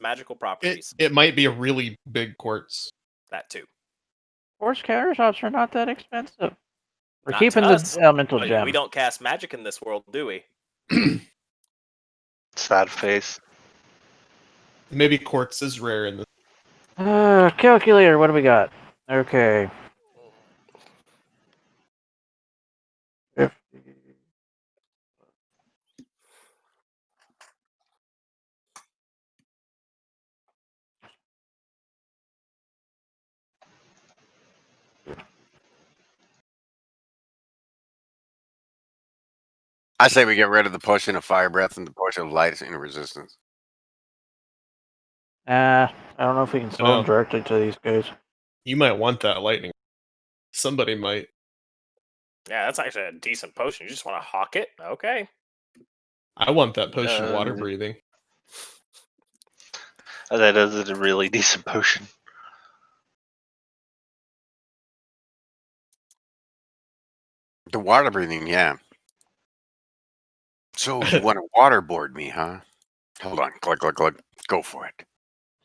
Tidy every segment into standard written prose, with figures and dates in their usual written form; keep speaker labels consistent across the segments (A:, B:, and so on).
A: magical properties.
B: It might be a really big quartz.
A: That too.
C: Quartz countertops are not that expensive. We're
A: Not
C: keeping
A: to
C: the
A: us,
C: elemental
A: but
C: gem.
A: we don't cast magic in this world, do we?
D: Sad face.
B: Maybe quartz is rare in this.
C: Calculator, what do we got? Okay. 50.
E: I say we get rid of the potion of fire breath and the potion of light and resistance.
C: I don't know if we can sell them
B: No.
C: directly to these guys.
B: You might want that lightning. Somebody might.
A: Yeah, that's actually a decent potion. You just want to hawk it? Okay.
B: I want that potion of water breathing.
D: That is a really decent potion.
E: The water breathing, yeah. So you want to waterboard me, huh? Hold on, click. Go for it.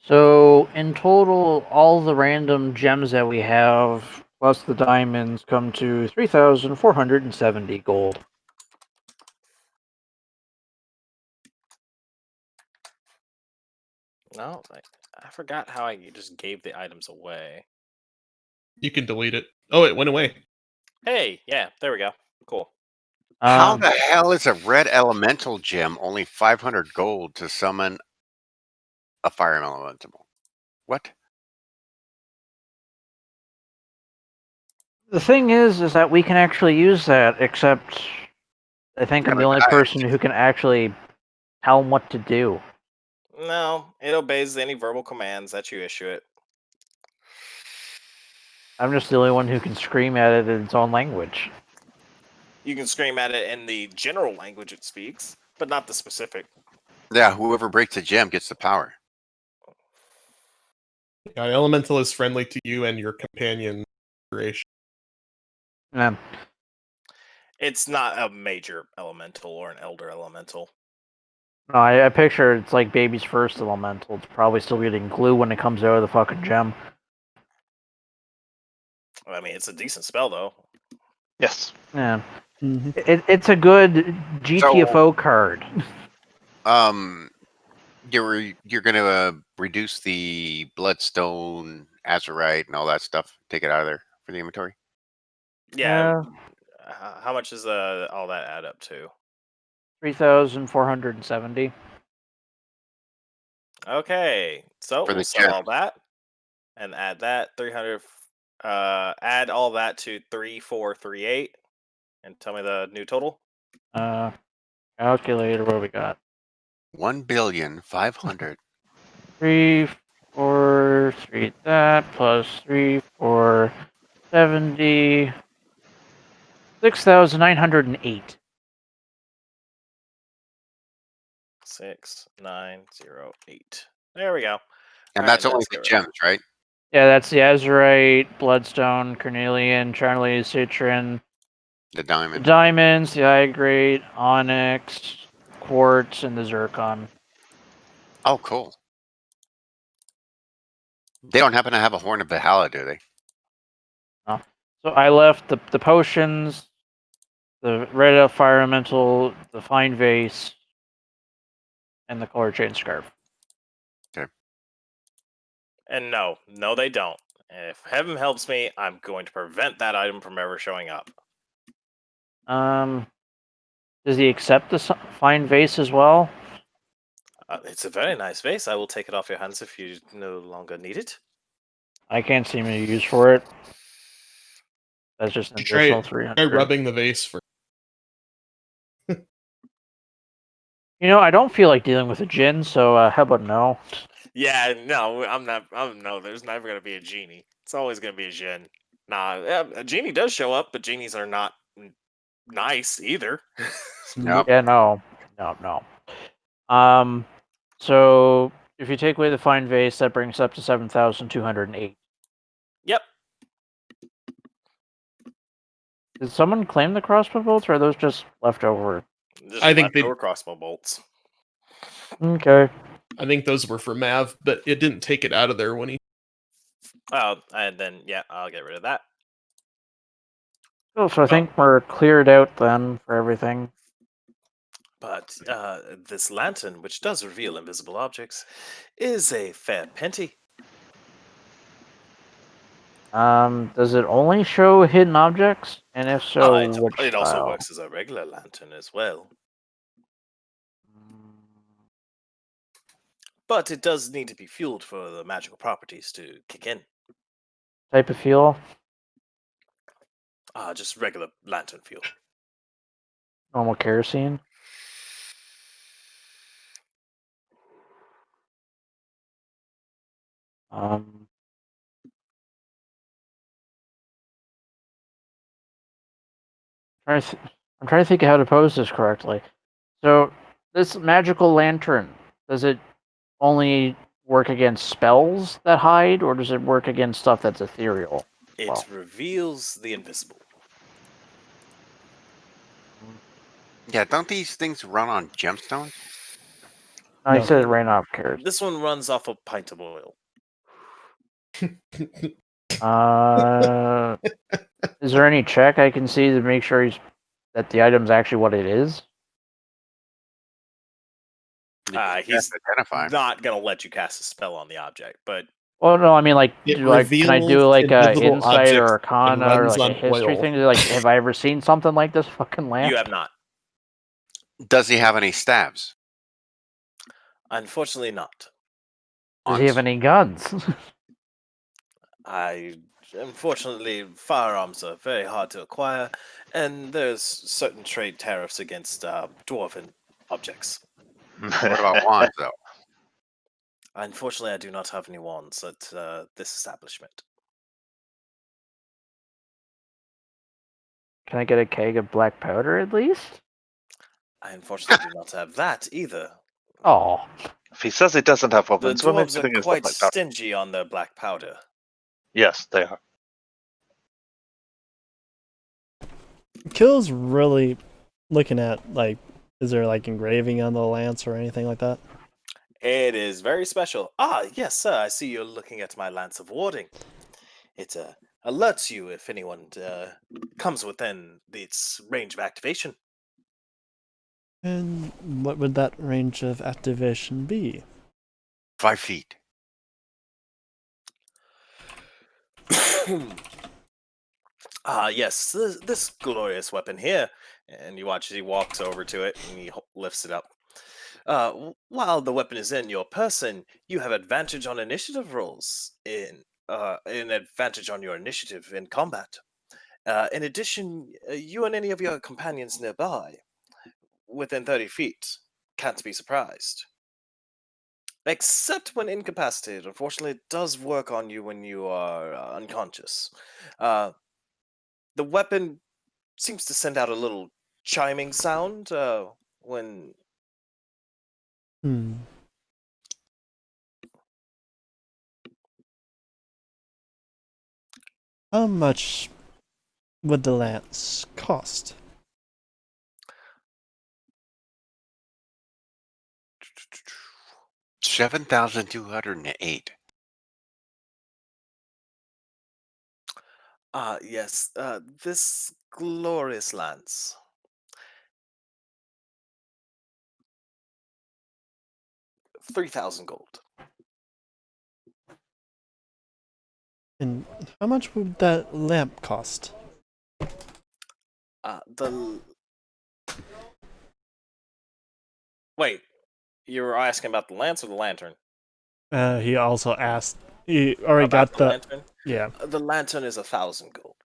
C: So, in total, all the random gems that we have, plus the diamonds, come to 3,470 gold.
A: No, I forgot how I just gave the items away.
B: You can delete it. Oh, it went away.
A: Hey, yeah, there we go. Cool.
E: How the hell is a red elemental gem only 500 gold to summon a fire elemental? What?
C: The thing is that we can actually use that, except I think I'm the only person who can actually tell them what to do.
A: No, it obeys any verbal commands that you issue it.
C: I'm just the only one who can scream at it in its own language.
A: You can scream at it in the general language it speaks, but not the specific.
E: Yeah, whoever breaks the gem gets the power.
B: Yeah, elemental is friendly to you and your companion creation.
C: Yeah.
A: It's not a major elemental or an elder elemental.
C: No, I picture it's like baby's first elemental. It's probably still getting glue when it comes out of the fucking gem.
A: I mean, it's a decent spell, though.
D: Yes.
C: Yeah. It's a good GTFO card.
E: You're gonna reduce the bloodstone, azurite, and all that stuff. Take it out of there for the inventory.
A: Yeah. How much does all that add up to?
C: 3,470.
A: Okay, so we'll sell all that and add that 300. Add all that to 3,438, and tell me the new total.
C: Calculator. What do we got?
E: 1,500,000,000.
C: 3,438 that plus 3,470. 6,908.
A: 6,908. There we go.
E: And that's only the gems, right?
C: Yeah, that's the azurite, bloodstone, carnelian, charnelian, citron.
E: The diamond.
C: The diamonds, the igrate, onyx, quartz, and the zircon.
E: Oh, cool. They don't happen to have a horn of Valhalla, do they?
C: No. So I left the potions, the red elf fire elemental, the fine vase, and the color chain scarf.
E: Okay.
A: And no, they don't. If heaven helps me, I'm going to prevent that item from ever showing up.
C: Does he accept the fine vase as well?
A: It's a very nice vase. I will take it off your hands if you no longer need it.
C: I can't see any use for it. That's just an additional 300.
B: Try rubbing the vase for.
C: You know, I don't feel like dealing with a djinn, so how about no?
A: Yeah, no, I'm not. No, there's never gonna be a genie. It's always gonna be a djinn. Nah, a genie does show up, but genies are not nice either.
E: Nope.
C: Yeah, no. So if you take away the fine vase, that brings up to 7,208.
A: Yep.
C: Did someone claim the crossbow bolts, or are those just leftover?
A: Just
B: I think
A: leftover crossbow bolts.
C: Okay.
B: I think those were for Mav, but it didn't take it out of there when he.
A: Oh, and then yeah, I'll get rid of that.
C: Oh, so I think we're cleared out then for everything.
A: But this lantern, which does reveal invisible objects, is a fair penty.
C: Does it only show hidden objects? And if so, which
A: it also
C: style?
A: works as a regular lantern as well. But it does need to be fueled for the magical properties to kick in.
C: Type of fuel?
A: Just regular lantern fuel.
C: Normal kerosene? Um, I'm trying to think of how to pose this correctly. So, this magical lantern, does it only work against spells that hide, or does it work against stuff that's ethereal?
A: It reveals the invisible.
E: Yeah, don't these things run on gemstones?
C: No, you said it ran off kerosene.
A: This one runs off a pint of oil.
C: Is there any check I can see to make sure that the item's actually what it is?
A: He's
E: identify.
A: not gonna let you cast a spell on the object, but
C: Well, no, I mean, like,
B: It
C: can I do
B: reveals
C: like a
B: invisible
C: insight or
B: objects and
C: arcana or
B: runs
C: like a
B: on
C: history
B: oil.
C: thing? Like, have I ever seen something like this fucking lamp?
A: you have not.
E: Does he have any stabs?
A: Unfortunately, not.
C: Does he have any guns?
A: Unfortunately, firearms are very hard to acquire, and there's certain trade tariffs against dwarven objects.
E: What about wands, though?
A: Unfortunately, I do not have any wands at this establishment.
C: Can I get a keg of black powder at least?
A: I unfortunately do not have that either.
C: Oh,
D: If he says he doesn't have
A: The
D: weapons, what makes
A: dwarves
D: you
A: are
D: think it's the
A: quite
D: black powder?
A: stingy on their black powder.
D: Yes, they are.
F: Kill's really looking at, like, is there like engraving on the lance or anything like that?
A: It is very special. Ah, yes, sir. I see you're looking at my lance of warding. It alerts you if anyone comes within its range of activation.
F: And what would that range of activation be?
E: 5 feet.
A: Yes, this glorious weapon here. And you watch as he walks over to it and he lifts it up. While the weapon is in your person, you have advantage on initiative rolls an advantage on your initiative in combat. In addition, you and any of your companions nearby, within 30 feet, can't be surprised. Except when incapacitated. Unfortunately, it does work on you when you are unconscious. The weapon seems to send out a little chiming sound when.
F: How much would the lance cost?
E: $7,208.
A: Yes, this glorious lance. 3,000 gold.
F: And how much would that lamp cost?
A: Wait, you were asking about the lance or the lantern?
F: He also asked. He already
A: About
F: got
A: the lantern?
F: Yeah.
A: The lantern is 1,000 gold.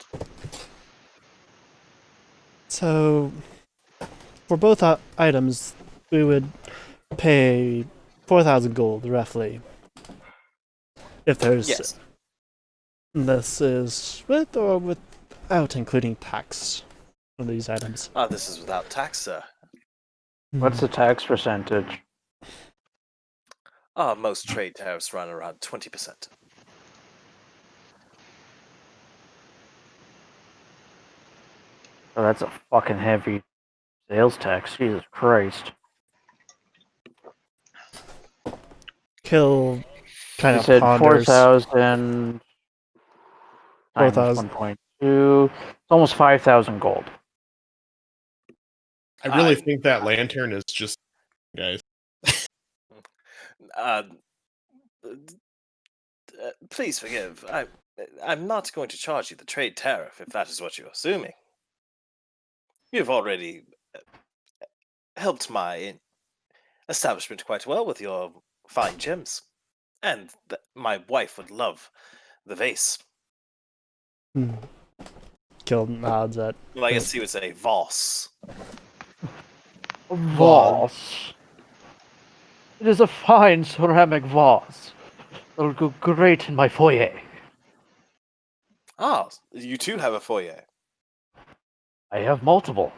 F: So, for both items, we would pay 4,000 gold roughly. If there's
A: Yes.
F: This is with or without including tax on these items.
A: This is without tax, sir.
C: what's the tax percentage?
A: Most trade tariffs run around 20%.
C: Oh, that's a fucking heavy sales tax. Jesus Christ.
F: Kill kind
C: You
F: of
C: said
F: ponders.
C: 4,000 times
F: 4,000.
C: 1.2. It's almost 5,000 gold.
B: I really
A: I-
B: think that lantern is just guys.
A: Uh, please forgive. I'm not going to charge you the trade tariff if that is what you're assuming. You've already helped my establishment quite well with your fine gems, and my wife would love the vase.
F: Hmm. Kill nods at.
A: Well, I guess he would say Voss.
C: Vase. It is a fine ceramic vase. It'll go great in my foyer.
A: Ah, you too have a foyer.
C: I have multiple.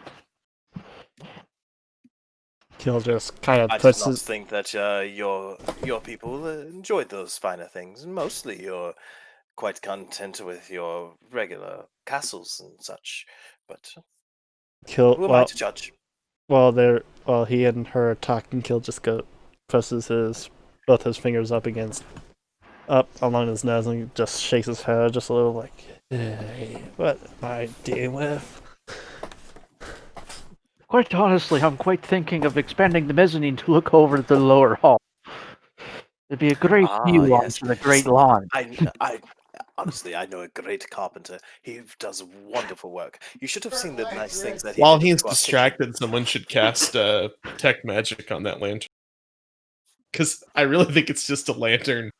F: Kill just kind of
A: I did
F: puts
A: not
F: his.
A: think that your people enjoyed those finer things. Mostly, you're quite content with your regular castles and such. But
F: Kill.
A: who am I to judge?
F: While he and her are talking, Kill just presses both his fingers up along his nose and just shakes his head just a little like, hey, what am I dealing with?
C: Quite honestly, I'm quite thinking of expanding the mezzanine to look over the lower hall. It'd be a great
A: Ah,
C: view
A: yes.
C: onto the great lawn.
A: I honestly, I know a great carpenter. He does wonderful work. You should have seen the nice things that he
B: While
A: did
B: he's
A: to our kitchen.
B: distracted, someone should cast detect magic on that lantern. Because I really think it's just a lantern.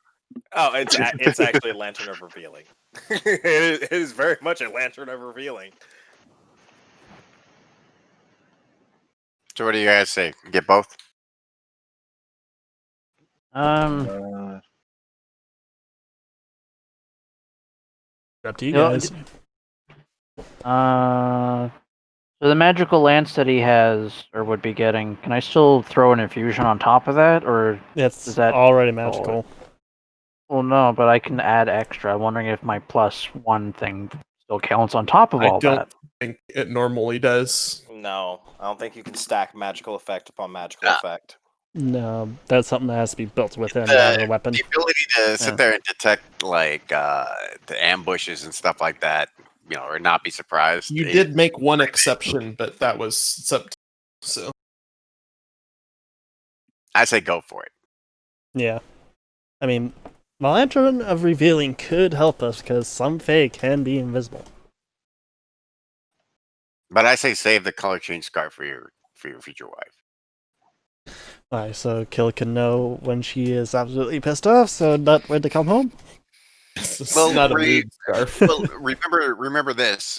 A: Oh, it's actually a lantern of revealing. It is very much a lantern of revealing.
E: So what do you guys say? Get both?
F: Up to you
C: No,
F: guys.
C: So the magical lance that he has, or would be getting, can I still throw an infusion on top of that, or
F: It's
C: is that
F: already
C: Oh,
F: magical.
C: well, no, but I can add extra. I'm wondering if my +1 thing still counts on top of
B: I
C: all
B: don't
C: that.
B: think it normally does.
A: No, I don't think you can stack magical effect upon magical
E: Ah.
A: effect.
F: No, that's something that has to be built within
E: The,
F: the weapon.
E: the ability to
C: Yeah.
E: sit there and detect like the ambushes and stuff like that, or not be surprised.
B: You did make one exception, but that was so.
E: I say go for it.
F: Yeah. I mean, the Lantern of Revealing could help us because some Fae can be invisible.
E: But I say save the color change scarf for your future wife.
F: Alright, so Kill can know when she is absolutely pissed off, so not when to come home.
B: It's
E: Well,
B: not a mood scarf.
E: Well, remember this.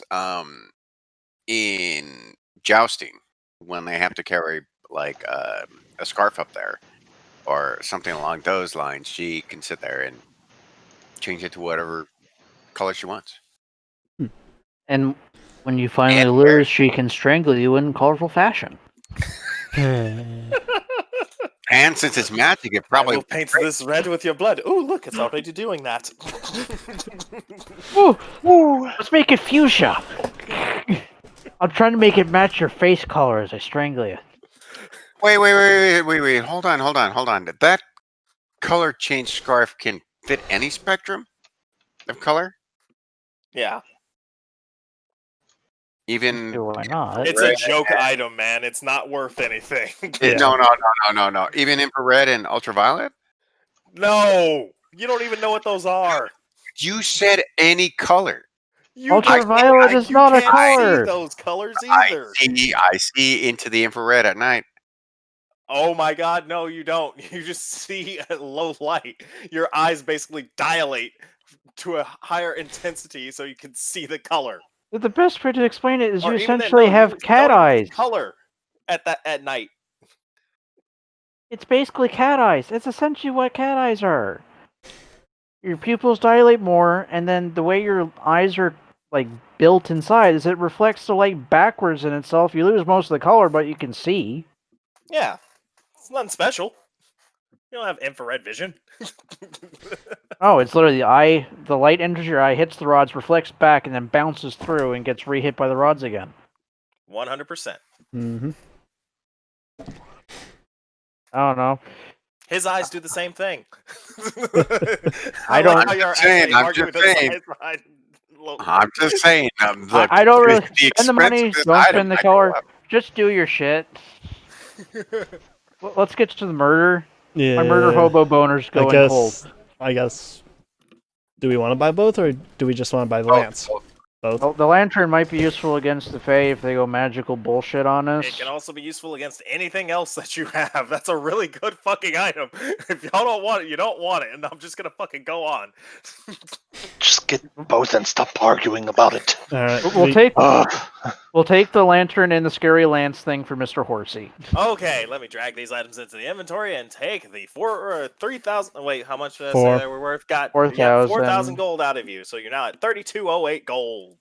E: In jousting, when they have to carry like a scarf up there or something along those lines, she can sit there and change it to whatever color she wants.
C: And when you finally
E: And
C: lose, she can strangle you in colorful fashion.
E: And since it's magic, it
A: I
E: probably
A: will paint this red with your blood. Ooh, look, it's already doing that.
C: Ooh, let's make it fuchsia. I'm trying to make it match your face color as I strangle you.
E: Wait. Hold on. That color change scarf can fit any spectrum of color,
A: Yeah.
E: even
C: Why not?
A: It's a joke item, man. It's not worth anything.
F: Yeah.
E: No. Even infrared and ultraviolet.
A: No! You don't even know what those are.
E: You said any color.
A: You
C: Ultraviolet is
A: you
C: not a
A: can't see
C: color.
A: those colors either.
E: I see into the infrared at night.
A: Oh my god, no, you don't. You just see at low light. Your eyes basically dilate to a higher intensity so you can see the color.
C: The best way to explain it is
A: Or
C: you
A: even then,
C: essentially
A: no,
C: have
A: you
C: cat
A: don't even see
C: eyes.
A: color at night.
C: It's basically cat eyes. It's essentially what cat eyes are. Your pupils dilate more, and then the way your eyes are like built inside is it reflects the light backwards in itself. You lose most of the color, but you can see.
A: Yeah. It's nothing special. You don't have infrared vision.
C: Oh, it's literally the eye. The light enters your eye, hits the rods, reflects back, and then bounces through and gets re-hit by the rods again.
A: 100%.
F: Mm-hmm.
C: I don't know.
A: His eyes do the same thing.
C: I
A: like
C: don't-
A: how you're
E: saying,
A: actually
E: I'm
A: arguing
E: just
A: with the
E: saying.
A: size behind.
E: I'm just saying. Look,
C: I don't really
E: the
C: spend the money.
E: expense of this
C: Don't
E: item
C: spend the
E: might go
C: color.
E: up.
C: Just do your shit. Let's get to the murder.
F: Yeah.
C: My murder hobo boner's
F: I
C: going cold.
F: guess. Do we want to buy both, or do we just want to buy the
E: Oh,
F: lance? Both.
C: Well, the lantern might be useful against the Fae if they go magical bullshit on us.
A: It can also be useful against anything else that you have. That's a really good fucking item. If y'all don't want it, you don't want it, and I'm just gonna fucking go on.
D: Just get both and stop arguing about it.
F: All right.
C: We'll take the lantern and the scary lance thing for Mr. Horsey.
A: Okay, let me drag these items into the inventory and take the 3,000. Wait, how much did I say
F: Four.
A: they were worth? Got
C: 4,000.
A: 4,000 gold out of you, so you're now at 3208 gold.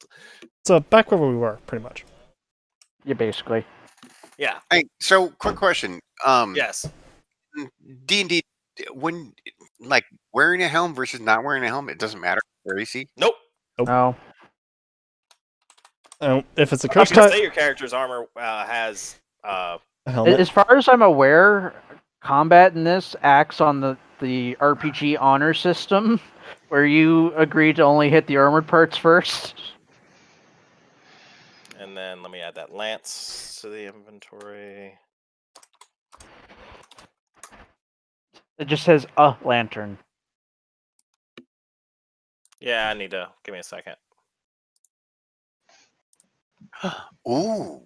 F: So back where we were, pretty much.
C: Yeah, basically.
A: Yeah.
E: Hey, so quick question.
A: Yes.
E: D&D, when like wearing a helm versus not wearing a helm, it doesn't matter. Very easy.
A: Nope.
C: No.
F: If it's a
A: I was
F: curse
A: gonna
F: type,
A: say your character's armor has
F: a helmet.
C: As far as I'm aware, combat in this acts on the RPG honor system, where you agree to only hit the armored parts first.
A: And then let me add that lance to the inventory.
C: It just says a lantern.
A: Yeah, I need to give me a second.
E: Ooh,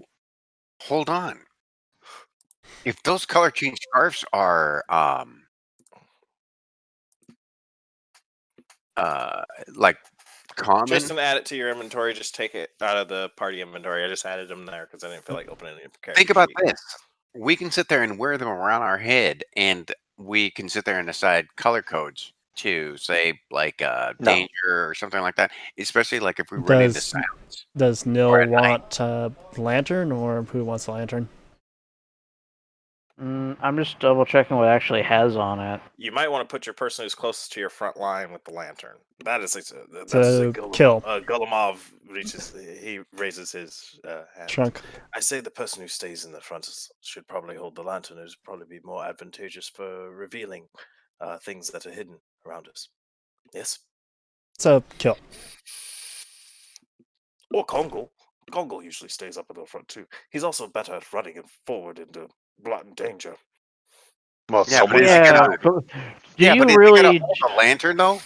E: hold on. If those color change scarves are like common,
A: Just to add it to your inventory, just take it out of the party inventory. I just added them there because I didn't feel like opening any character
E: think about
A: sheet.
E: this. We can sit there and wear them around our head, and we can sit there and decide color codes to say like danger or something like that. Especially like if we run into
F: Does
E: silence.
F: does Nil
E: Or at night.
F: want lantern, or who wants the lantern?
C: I'm just double checking what it actually has on it.
A: You might want to put your person who's closest to your front line with the lantern. That is that's
F: So, kill.
A: Gulamov raises his hand.
F: Trunk.
A: I say the person who stays in the front should probably hold the lantern. It would probably be more advantageous for revealing things that are hidden around us. Yes.
F: So kill.
A: Or Kongo. Kongo usually stays up in the front too. He's also better at running and forward into blatant danger.
D: Well,
E: Yeah, but
D: someone's
E: is he gonna-
C: Do
E: yeah,
C: you
E: but is he
C: really?
E: gonna hold the lantern though?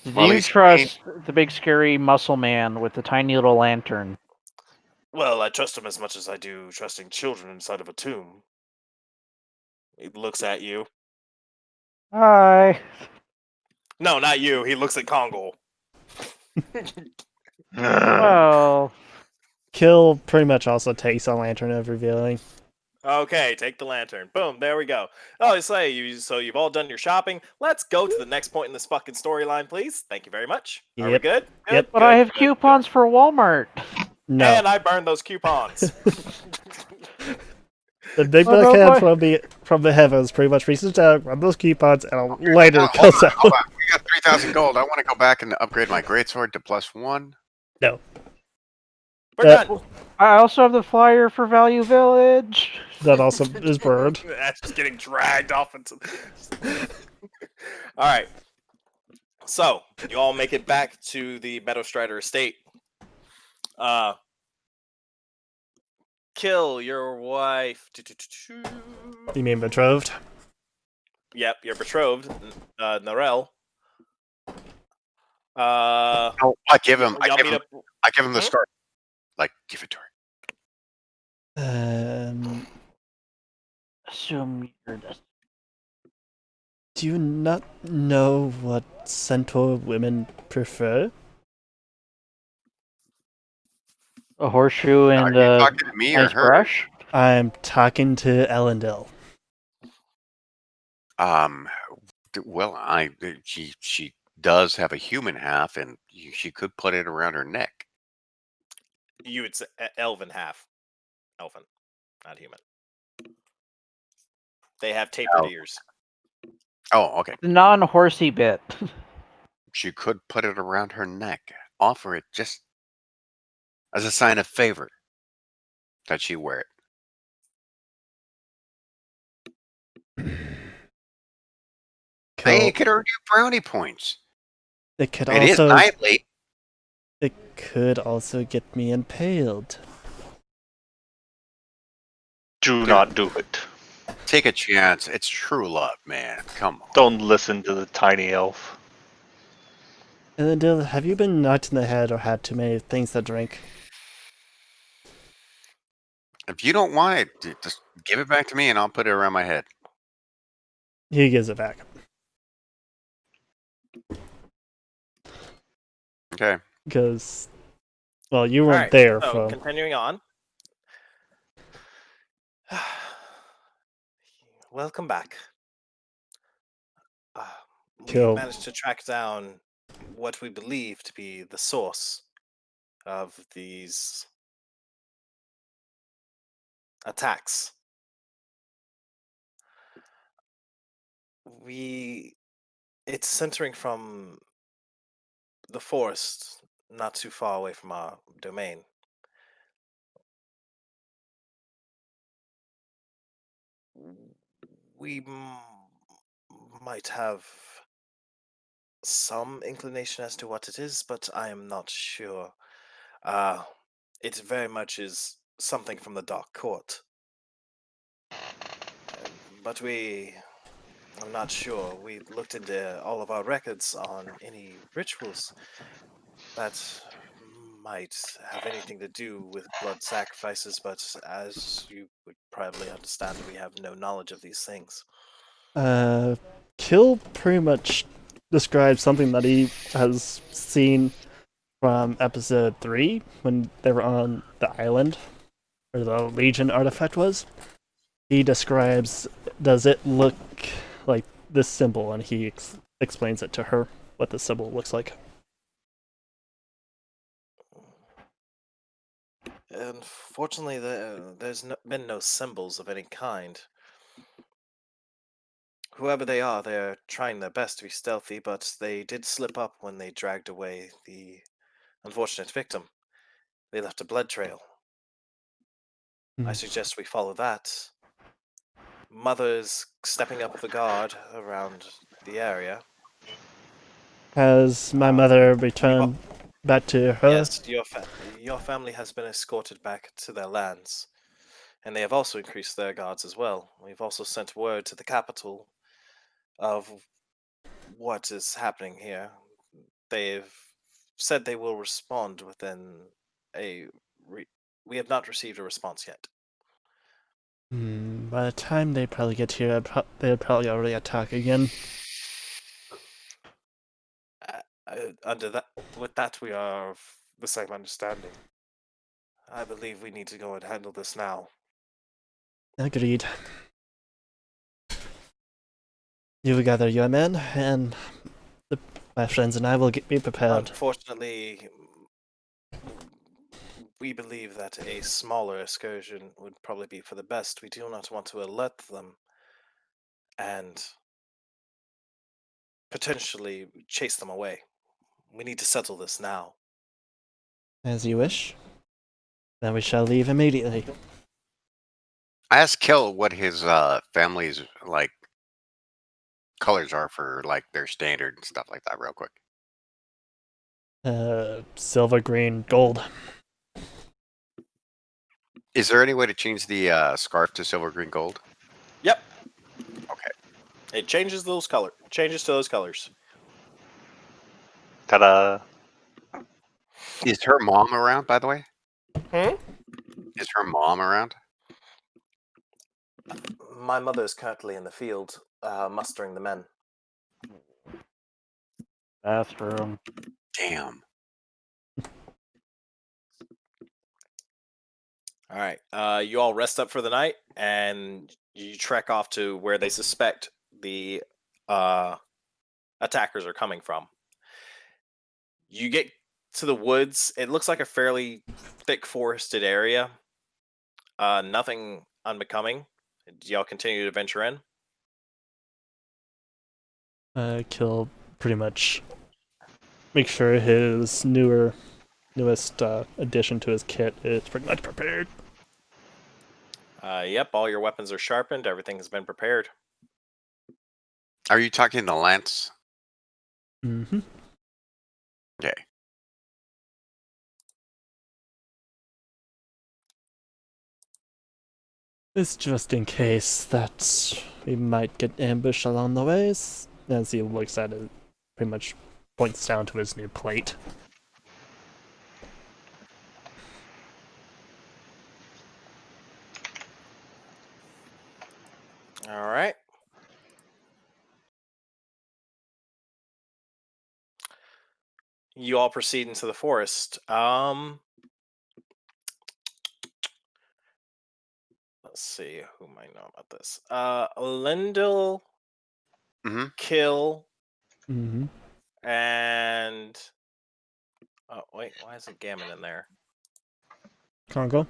C: Do
E: Well,
C: you
E: he's-
C: trust the big scary muscle man with the tiny little lantern?
A: Well, I trust him as much as I do trusting children inside of a tomb. He looks at you.
C: Hi.
A: No, not you. He looks at Kongo.
C: Well,
F: Kill pretty much also takes a lantern of revealing.
A: Okay, take the lantern. Boom, there we go. Oh, so you've all done your shopping. Let's go to the next point in this fucking storyline, please. Thank you very much. Are we
F: Yep.
A: good?
F: Yep.
C: but I have coupons for Walmart.
F: No.
A: And I burned those coupons.
F: The big
C: Oh,
F: black
C: no,
F: hand
C: why-
F: from the heavens pretty much reaches down, grabs those coupons, and
E: Okay,
F: later
E: hold
F: kills
E: on,
F: out.
E: hold on. We got 3,000 gold. I want to go back and upgrade my greatsword to +1.
F: No.
A: We're
F: That-
A: done.
C: I also have the flyer for Value Village.
F: That also is burned.
A: That's just getting dragged off into. All right. So you all make it back to the Meadowstrider estate. Kill your wife.
F: You mean betrothed?
A: Yep, your betrothed, Narelle.
E: Oh, I give him.
A: Y'all meet up.
E: I give him the
A: Hmm?
E: scarf. Like, give it to her.
C: Assume you're just.
F: Do you not know what centaur women prefer?
C: A horseshoe
E: Are
C: and
E: you
C: a
E: talking to me or
C: nice
E: her?
C: brush.
F: I'm talking to Elendil.
E: Well, she does have a human half, and she could put it around her neck.
A: You would say elven half. Elven, not human. They have tapered
E: Oh.
A: ears.
E: Oh, okay.
C: The non-horsey bit.
E: She could put it around her neck. Offer it just as a sign of favor that she wear it. Hey,
F: Kill.
E: it could earn you brownie points.
F: It could
E: It is
F: also.
E: nightly.
F: It could also get me impaled.
D: Do
E: Dude.
D: not do it.
E: Take a chance. It's true love, man. Come on.
D: Don't listen to the tiny elf.
F: And then, Dylan, have you been knocked in the head or had too many things to drink?
E: If you don't want it, just give it back to me and I'll put it around my head.
F: He gives it back.
E: Okay.
F: Because, well, you
A: All
F: weren't
A: right,
F: there,
A: so
F: so.
A: continuing on. Welcome back. Uh, we
F: Kill.
A: managed to track down what we believe to be the source of these attacks. It's centering from the forest, not too far away from our domain. We might have some inclination as to what it is, but I am not sure. Uh, it very much is something from the Dark Court. But I'm not sure. We looked into all of our records on any rituals that might have anything to do with blood sacrifices, but as you would probably understand, we have no knowledge of these things.
F: Kill pretty much describes something that he has seen from episode 3 when they were on the island where the Legion artifact was. He describes, does it look like this symbol? And he explains it to her, what the symbol looks like.
A: Unfortunately, there's been no symbols of any kind. Whoever they are, they're trying their best to be stealthy, but they did slip up when they dragged away the unfortunate victim. They left a blood trail. I suggest we follow that. Mother's stepping up the guard around the area.
F: Has my
A: Uh,
F: mother returned back to her?
A: Yes, your family has been escorted back to their lands, and they have also increased their guards as well. We've also sent word to the capital of what is happening here. They've said they will respond within a. We have not received a response yet.
F: By the time they probably get here, they'd probably already attack again.
A: With that, we are of the same understanding. I believe we need to go and handle this now.
F: Agreed. You will gather your men, and my friends and I will be prepared.
A: Unfortunately, we believe that a smaller excursion would probably be for the best. We do not want to alert them and potentially chase them away. We need to settle this now.
F: As you wish. Then we shall leave immediately.
E: I asked Kill what his family's like colors are for like their standard and stuff like that real quick.
F: Silver, green, gold.
E: Is there any way to change the scarf to silver, green, gold?
A: Yep.
E: Okay.
A: It changes to those colors.
D: Ta-da!
E: Is her mom around, by the way?
A: Hmm?
E: Is her mom around?
A: My mother is currently in the field, mustering the men.
C: Bathroom.
E: Damn.
A: All right. You all rest up for the night, and you trek off to where they suspect the attackers are coming from. You get to the woods. It looks like a fairly thick forested area. Nothing unbecoming. Do y'all continue to venture in?
F: Kill pretty much make sure his newest addition to his kit is pretty much prepared.
A: Yep, all your weapons are sharpened. Everything has been prepared.
E: Are you talking to Lance?
F: Mm-hmm.
E: Okay.
F: It's just in case that we might get ambushed along the ways. As he looks at it, pretty much points down to his new plate.
A: All right. You all proceed into the forest. Let's see who might know about this. Lindell,
E: Mm-hmm.
A: Kill,
F: Mm-hmm.
A: and oh wait, why isn't Gammon in there?
F: Congo?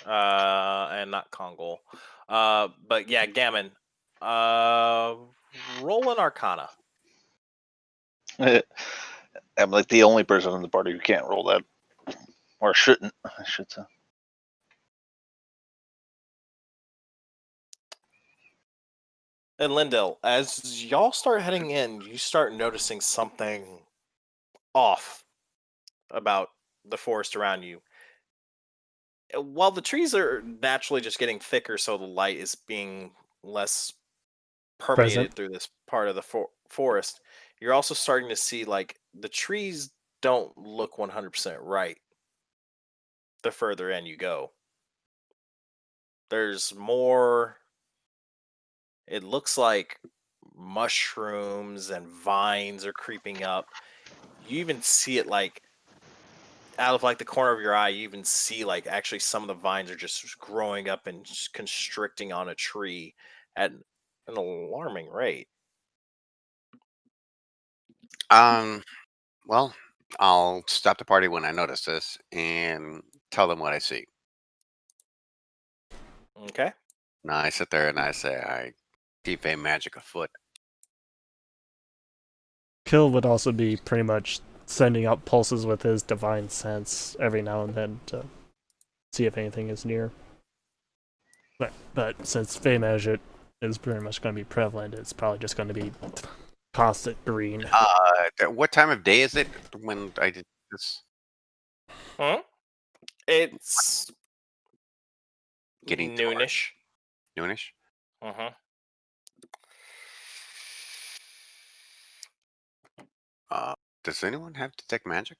A: And not Kongol. But yeah, Gammon. Roll an Arcana.
D: I'm like the only person in the party who can't roll that, or shouldn't, I should say.
A: And Lindell, as y'all start heading in, you start noticing something off about the forest around you. While the trees are naturally just getting thicker, so the light is being less
F: Present.
A: permeated through this part of the forest, you're also starting to see like the trees don't look 100% right the further in you go. There's more, it looks like mushrooms and vines are creeping up. You even see it like out of like the corner of your eye, you even see like actually some of the vines are just growing up and constricting on a tree at an alarming rate.
E: Well, I'll stop the party when I notice this and tell them what I see.
A: Okay.
E: Now I sit there and I say, I keep a magic afoot.
F: Kill would also be pretty much sending out pulses with his divine sense every now and then to see if anything is near. But since Fey Magic is pretty much going to be prevalent, it's probably just going to be constant green.
E: What time of day is it when I did this?
A: It's
E: Getting toward
A: noonish.
E: noonish?
A: Uh-huh.
E: Does anyone have detect magic?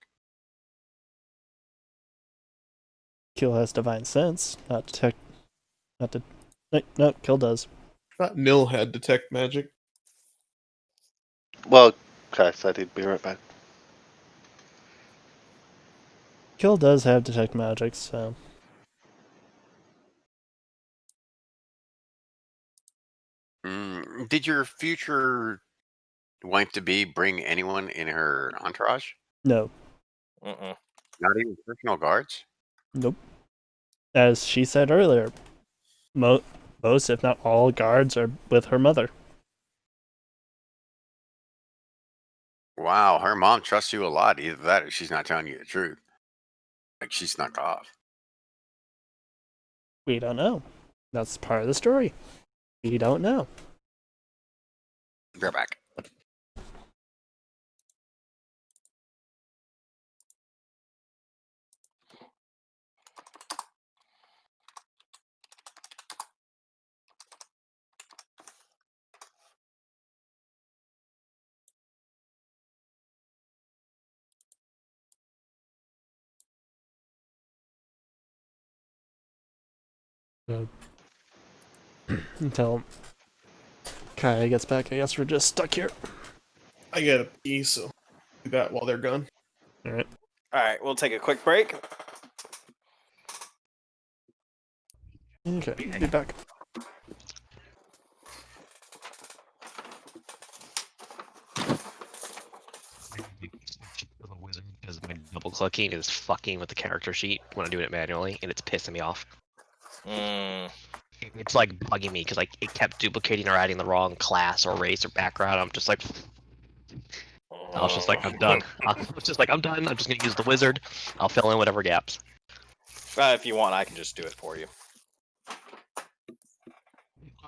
F: Kill has divine sense, not detect. Not to. No, Kill does.
B: I thought Nil had detect magic.
D: Well, okay, so I'd be right back.
F: Kill does have detect magic, so
E: Did your future wife to be bring anyone in her entourage?
F: no,
A: Uh-uh.
E: Not even personal guards?
F: nope. As she said earlier, most, if not all, guards are with her mother.
E: Wow, her mom trusts you a lot. Either that or she's not telling you the truth. Like she snuck off.
F: We don't know. That's part of the story. We don't know.
E: Be right back.
F: Until Kaya gets back, I guess we're just stuck here.
B: I gotta pee, so do that while they're gone.
F: All right.
A: All right, we'll take a quick break.
F: Okay, be back.
G: Because my double clicking is fucking with the character sheet when I'm doing it manually, and it's pissing me off. It's like bugging me because like it kept duplicating or adding the wrong class or race or background. I'm just like, I was just like, I'm done. I was just like, I'm done. I'm just gonna use the wizard. I'll fill in whatever gaps.
A: If you want, I can just do it for you.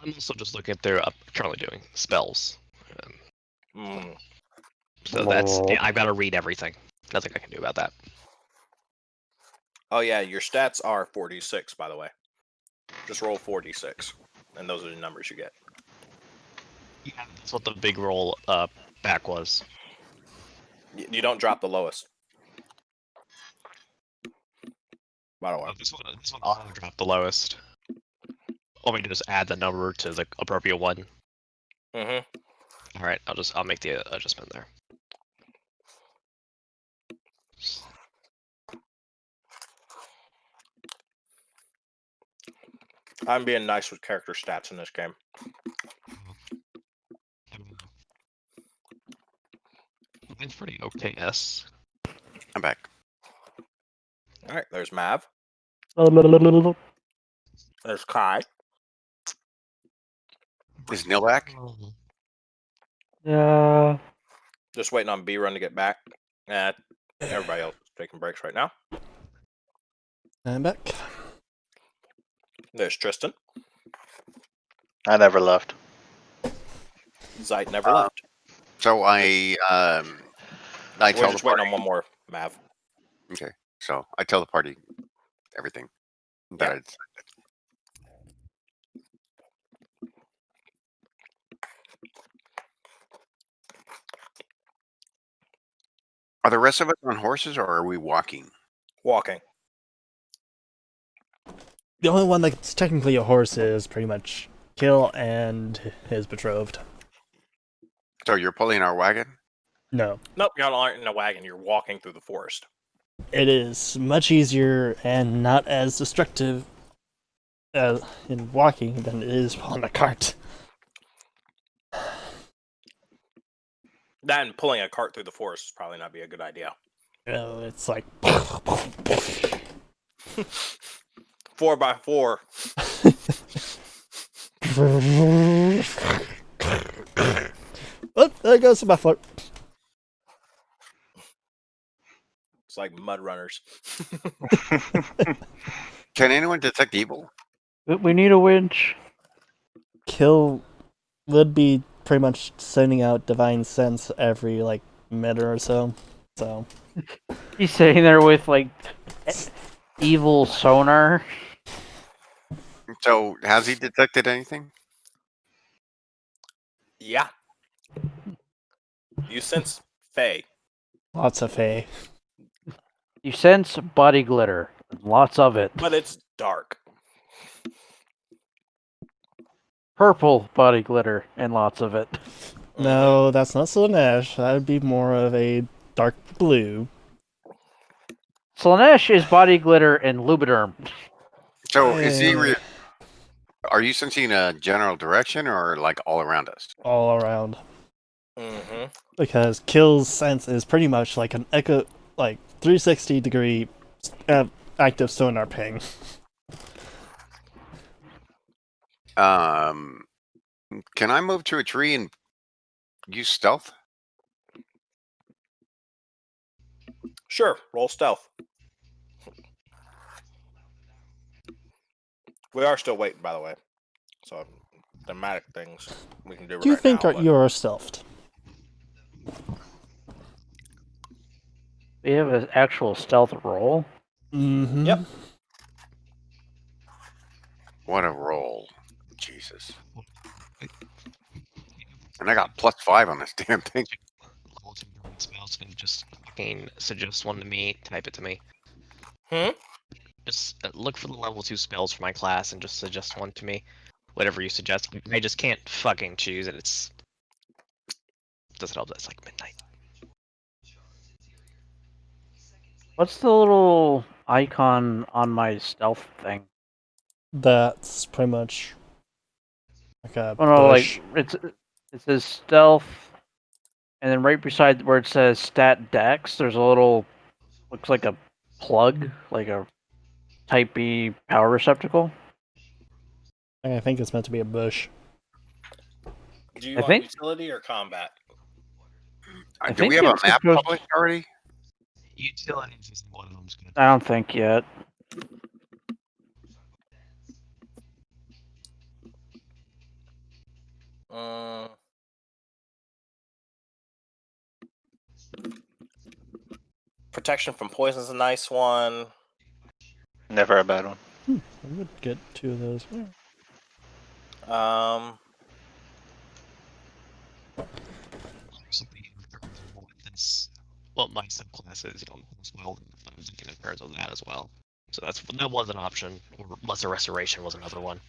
G: I'm also just looking at their currently doing spells.
A: Mm.
G: So that's I've got to read everything. Nothing I can do about that.
A: Oh yeah, your stats are 46, by the way. Just roll 46, and those are the numbers you get.
G: Yeah, that's what the big roll back was.
A: You don't drop the lowest. By the way.
G: This one auto dropped the lowest. Want me to just add the number to the appropriate one?
A: Mm-hmm.
G: All right, I'll make the adjustment there.
A: I'm being nice with character stats in this game.
G: It's pretty okay. Yes.
E: I'm back.
A: All right, there's Mav.
F: Yeah,
A: There's Kai.
E: Is Neil back?
A: Just waiting on B Run to get back. Everybody else is taking breaks right now.
F: I'm back.
A: There's Tristan.
D: I never left.
A: Zeit never left.
E: So I
A: We're
E: tell the
A: just waiting
E: party.
A: on one more Mav.
E: Okay, so I tell the party everything that
A: Yeah.
E: I decided. Are the rest of us on horses, or are we walking?
A: Walking.
F: The only one that's technically a horse is pretty much Kill and his betrothed.
E: So you're pulling our wagon?
F: No.
A: Nope, you're not in a wagon. You're walking through the forest.
F: It is much easier and not as destructive in walking than it is on a cart.
A: Then pulling a cart through the forest is probably not be a good idea.
F: You know, it's like
A: 4x4.
F: Oh, there goes my foot.
A: It's like mud runners.
E: Can anyone detect evil?
C: We need a winch.
F: Kill would be pretty much sending out divine sense every like minute or so. So
C: He's sitting there with like evil sonar.
E: So has he detected anything?
A: Yeah. You sense Faye.
F: lots of hay.
C: You sense body glitter. Lots of it.
A: But it's dark.
C: Purple body glitter and lots of it.
F: No, that's not Slanesh. That would be more of a dark blue.
C: Slanesh is body glitter and lubriderm.
E: So is he? Are you sensing a general direction, or like all around us?
F: All around.
A: Mm-hmm.
F: Because Kill's sense is pretty much like an echo, like 360-degree active sonar ping.
E: Can I move to a tree and use stealth?
A: Sure, roll stealth. We are still waiting, by the way. So, thematic things we can do
F: Do you
A: right
F: think
A: now. but-
F: you're stealthed?
C: We have an actual stealth roll.
F: Mm-hmm.
A: Yep.
E: What a roll, Jesus! And I got +5 on this damn thing.
G: Level 2 divine spells and just fucking suggest one to me. Type it to me.
A: Hmm?
G: Just look for the level 2 spells for my class and just suggest one to me. Whatever you suggest. I just can't fucking choose it. It's doesn't help that it's like midnight.
C: What's the little icon on my stealth thing?
F: That's pretty much like a
C: Oh no,
F: bush.
C: like it says stealth, and then right beside where it says stat dex, there's a little looks like a plug, like a Type B power receptacle.
F: I think it's meant to be a bush.
A: Do you
C: I
A: want
C: think-
A: utility or combat?
C: I
E: Do we
C: think
E: have a
C: it's
E: map
C: supposed-
E: published already?
G: Utilities is one of them's good.
C: I don't think yet.
A: Mm, protection from poison is a nice one.
D: Never a bad one.
F: I would get 2 of those.
G: Something with this, well, my subclasses, as well. I was thinking in terms of that as well. So that was an option. Or Lesser Restoration was another one.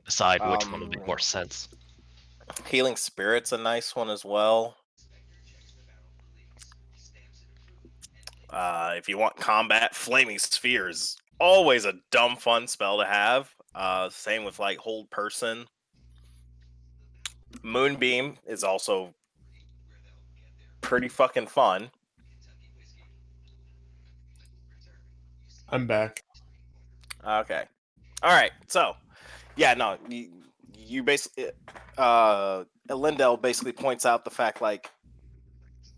G: Decide which one would make more sense.
A: Healing Spirit's a nice one as well. If you want combat, Flaming Sphere is always a dumb fun spell to have. Same with like Hold Person. Moonbeam is also pretty fucking fun.
B: I'm back.
A: Okay. All right. So, yeah, no, you basically, Lindell basically points out the fact like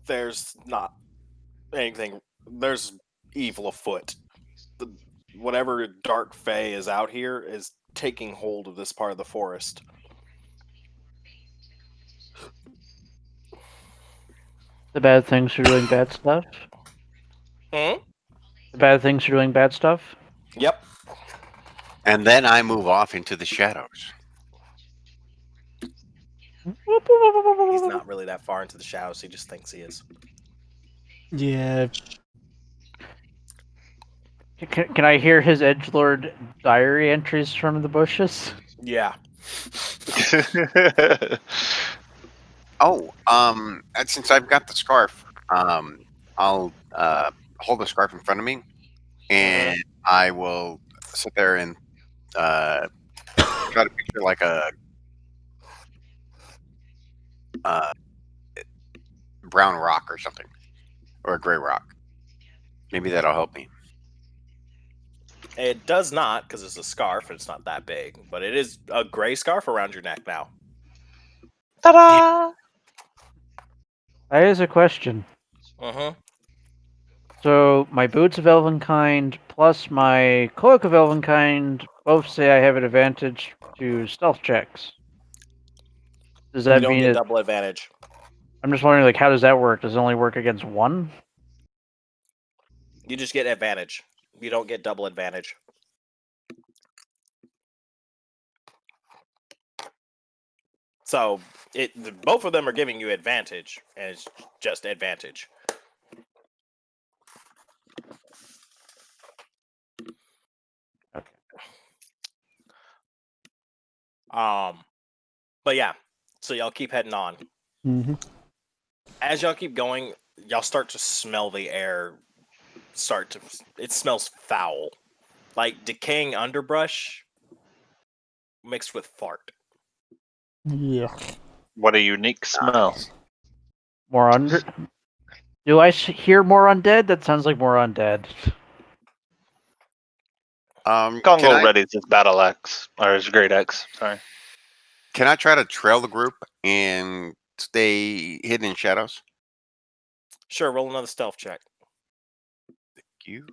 A: there's not anything, there's evil afoot. Whatever dark fae is out here is taking hold of this part of the forest.
C: The bad things are doing bad stuff.
A: Hmm?
C: The bad things are doing bad stuff.
A: Yep.
E: And then I move off into the shadows.
A: He's not really that far into the shadows. He just thinks he is.
F: Yeah.
C: Can I hear his edgelord diary entries from the bushes?
A: Yeah.
E: Oh, and since I've got the scarf, I'll hold the scarf in front of me, and I will sit there and try to picture like a uh, brown rock or something, or a gray rock. Maybe that'll help me.
A: It does not, because it's a scarf and it's not that big, but it is a gray scarf around your neck now.
D: Ta-da!
C: That is a question.
A: Mm-hmm.
C: So my boots of Elvenkind plus my cloak of Elvenkind both say I have an advantage to stealth checks. Does
A: You
C: that
A: don't
C: mean
A: get
C: it?
A: double advantage.
C: I'm just wondering, like, how does that work? Does it only work against one?
A: You just get advantage. You don't get double advantage. So both of them are giving you advantage, and it's just advantage.
C: Okay.
A: But yeah, so y'all keep heading on.
F: Mm-hmm.
A: As y'all keep going, y'all start to smell the air. It smells foul, like decaying underbrush mixed with fart.
F: Yeah.
D: What a unique smell.
C: More under. Do I hear more undead? That sounds like more undead.
E: Can
D: Gongo
E: I
D: readies his battle axe, or his great axe. Sorry.
E: can I try to trail the group and stay hidden in shadows?
A: Sure, roll another stealth check.
E: You.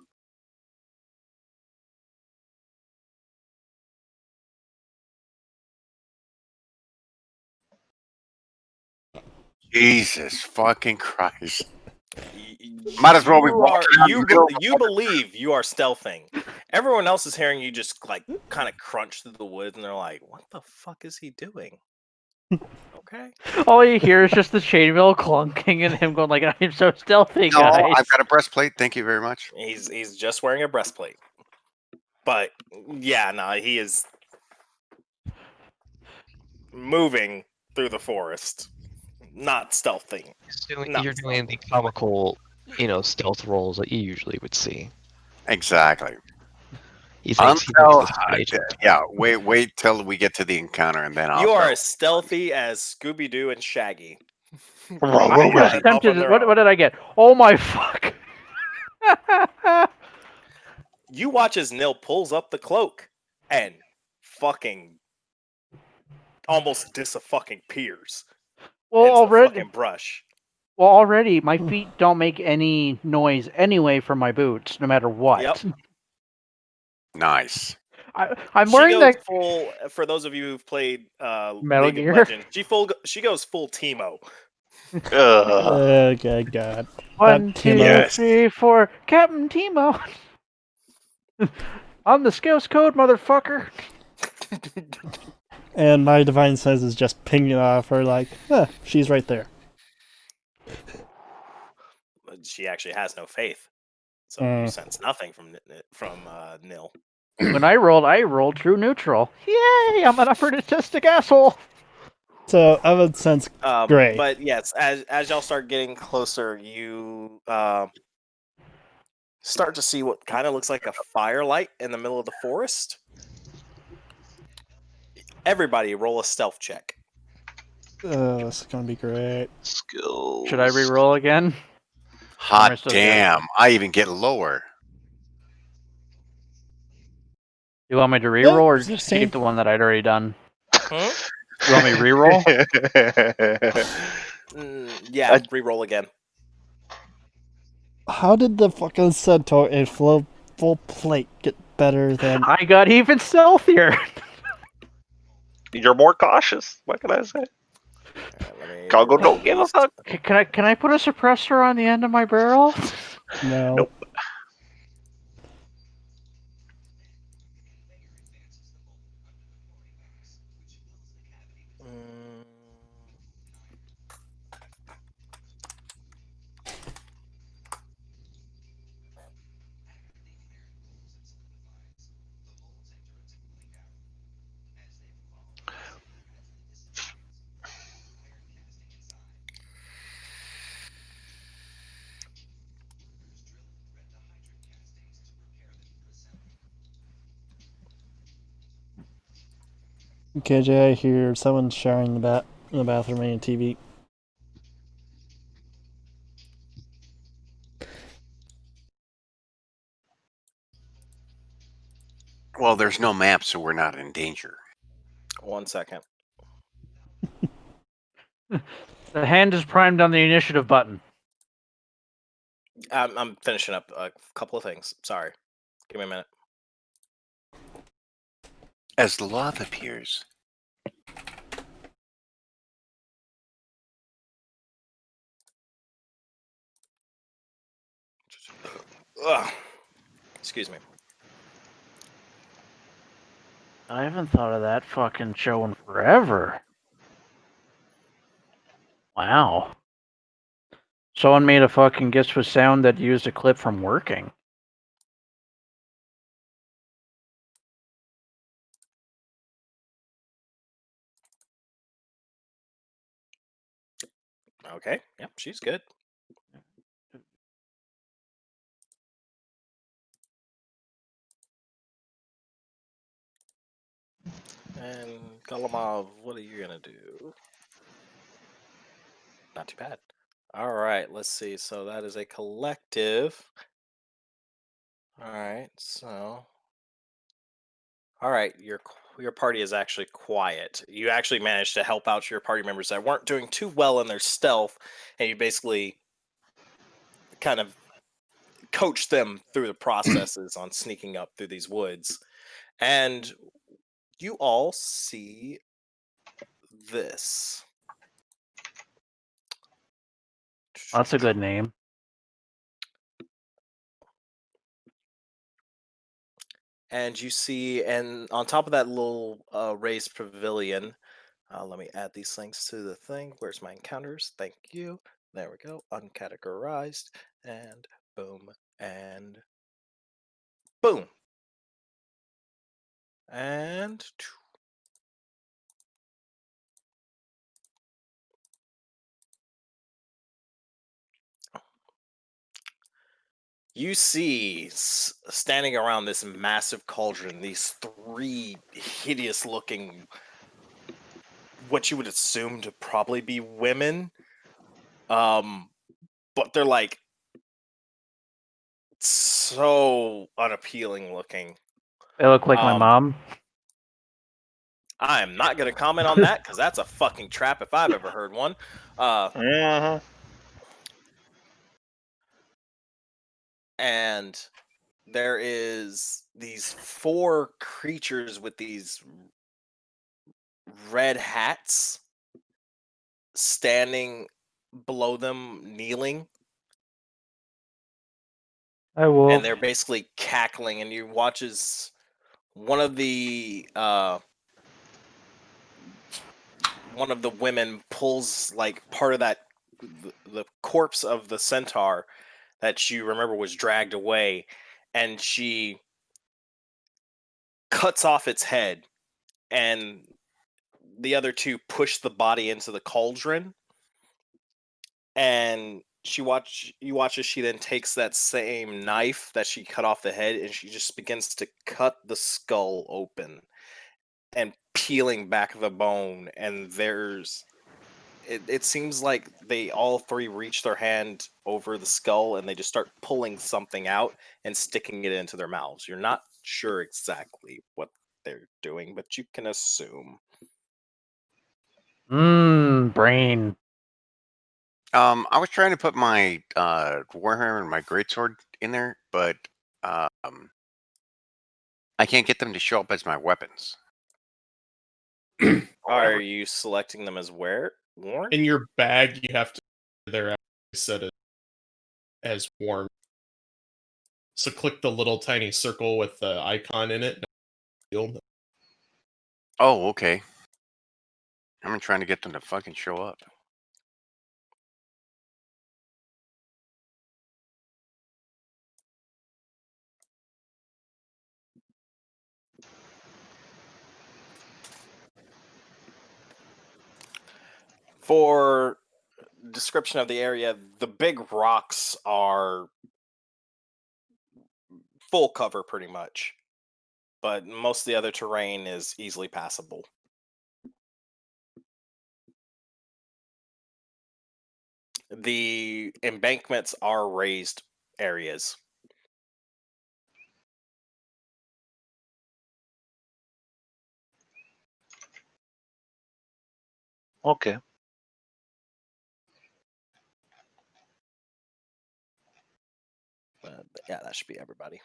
E: Jesus fucking Christ. Might as well be walking out in the middle of the
A: You believe you are stealthing. Everyone else is hearing you just like kind of crunch through the woods, and they're like, "What the fuck is he doing?" Okay.
C: All you hear is just the chainmail clunking and him going like, "I'm so stealthy,
E: No,
C: guys."
E: I've got a breastplate. Thank you very much.
A: He's just wearing a breastplate. But yeah, no, he is moving through the forest, not stealthing.
G: You're doing the comical, stealth rolls that you usually would see.
E: Exactly.
G: He thinks
E: Until,
G: this is an agent.
E: yeah, wait till we get to the encounter, and then I'll.
A: You are
E: start.
A: as stealthy as Scooby Doo and Shaggy.
C: I just attempted. What did I get? Oh my fuck!
A: You watch as Nil pulls up the cloak and fucking almost disappears
C: Well,
A: into the
C: already,
A: fucking brush.
C: my feet don't make any noise anyway from my boots, no matter what.
A: Yep.
E: Nice.
C: I'm
A: She
C: wearing
A: goes
C: that
A: full. For those of you who've played
C: Metal
A: League of
C: Gear.
A: Legends, she goes full Teemo.
D: Ugh.
F: Oh, good God.
C: 1, 2,
D: Yes.
C: 3, 4, Captain Timo. On the Scouse code, motherfucker.
F: And my divine sense is just pinging off her like, she's right there.
A: She actually has no faith, so you
F: Mm.
A: sense nothing from Nil.
C: When I rolled true neutral. Yay! I'm an opportunistic asshole.
F: So I would sense gray.
A: But yes, as y'all start getting closer, you start to see what kind of looks like a firelight in the middle of the forest. Everybody, roll a stealth check.
F: This is gonna be great.
D: Skills.
C: Should I re-roll again? Am I
E: Hot
C: still good?
E: damn! I even get lower.
C: You want me to re-roll or
F: it's the
C: just
F: same.
C: keep the one that I'd already done?
A: Hmm?
C: You want me to re-roll?
A: Yeah, re-roll again.
F: How did the fucking centaur in full plate get better than?
C: I got even stealthier.
D: You're more cautious. What can I say?
A: Let me
D: Cargo
A: re-roll
D: don't give a
A: these.
D: fuck.
C: Can I put a suppressor on the end of my barrel?
F: No.
D: Nope.
A: Mm,
F: KJ, I hear someone showering in the bathroom and TV.
E: Well, there's no map, so we're not in danger.
A: 1 second.
C: The hand is primed on the initiative button.
A: I'm finishing up a couple of things. Sorry. Give me a minute.
E: As the lava appears,
A: Ugh. Excuse me.
C: I haven't thought of that fucking show in forever. Wow. Someone made a fucking Gifts with Sound that used a clip from Working.
A: Okay. Yep, she's good. And Kalamov, what are you gonna do? Not too bad. All right, let's see. So that is a collective. All right, so all right, your party is actually quiet. You actually managed to help out your party members that weren't doing too well in their stealth, and you basically kind of coach them through the processes on sneaking up through these woods. And you all see this.
C: That's a good name.
A: And you see, and on top of that little raised pavilion, let me add these links to the thing. Where's my encounters? Thank you. There we go. Uncategorized. And boom. And boom. And you see standing around this massive cauldron, these three hideous looking, what you would assume to probably be women. But they're like so unappealing looking.
C: They look like my mom.
A: I am not going to comment on that because that's a fucking trap if I've ever heard one. And there is these 4 creatures with these red hats standing below them, kneeling,
C: I will.
A: and they're basically cackling. And you watch as one of the women pulls like part of that the corpse of the centaur that you remember was dragged away, and she cuts off its head, and the other 2 push the body into the cauldron, and you watch as she then takes that same knife that she cut off the head, and she just begins to cut the skull open and peeling back the bone, and it seems like they all 3 reach their hand over the skull, and they just start pulling something out and sticking it into their mouths. You're not sure exactly what they're doing, but you can assume.
C: Brain.
E: I was trying to put my warhammer and my greatsword in there, but um, I can't get them to show up as my weapons. Or
A: Are
E: whatever.
A: you selecting them as worn?
B: In your bag, you have to they're set it as warm. So click the little tiny circle with the icon in it.
E: Oh, okay. I'm trying to get them to fucking show up.
A: For description of the area, the big rocks are full cover pretty much, but most of the other terrain is easily passable. The embankments are raised areas.
D: Okay.
A: Yeah, that should be everybody.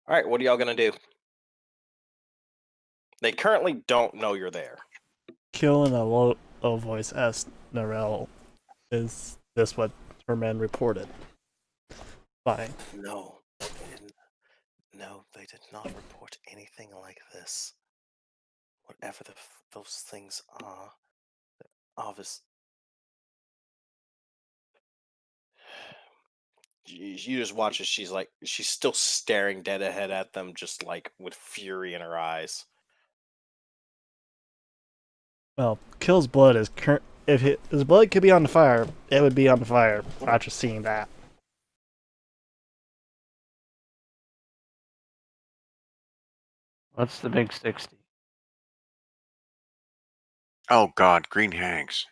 A: All right, what are y'all gonna do? They currently don't know you're there.
F: Kill in a low voice asked Narelle, "Is this what her men reported?" Fine.
A: No, they didn't. No, they did not report anything like this. Whatever those things are, obvious. You just watch as she's still staring dead ahead at them, just like with fury in her eyes.
F: Well, Kill's blood is if his blood could be on the fire, it would be on the fire after seeing that.
C: What's the big 60?
E: Oh God, green hangs.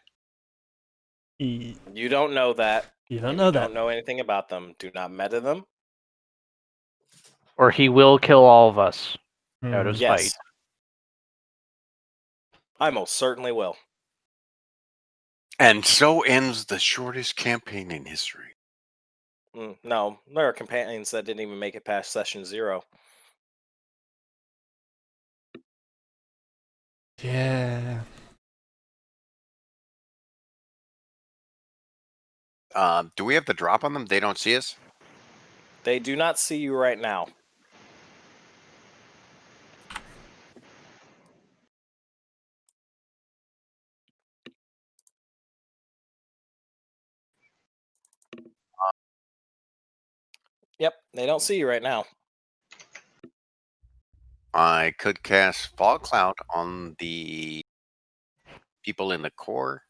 F: You
A: You don't know that.
F: don't
A: And
F: know
A: you
F: that.
A: don't know anything about them. Do not meta them.
C: Or he will kill all of us. Out of
A: Yes,
C: spite.
A: I most certainly will.
E: And so ends the shortest campaign in history.
A: No, there are companions that didn't even make it past session 0.
F: Yeah.
E: Do we have the drop on them? They don't see us?
A: They do not see you right now. Yep, they don't see you right now.
E: I could cast Fog Cloud on the people in the core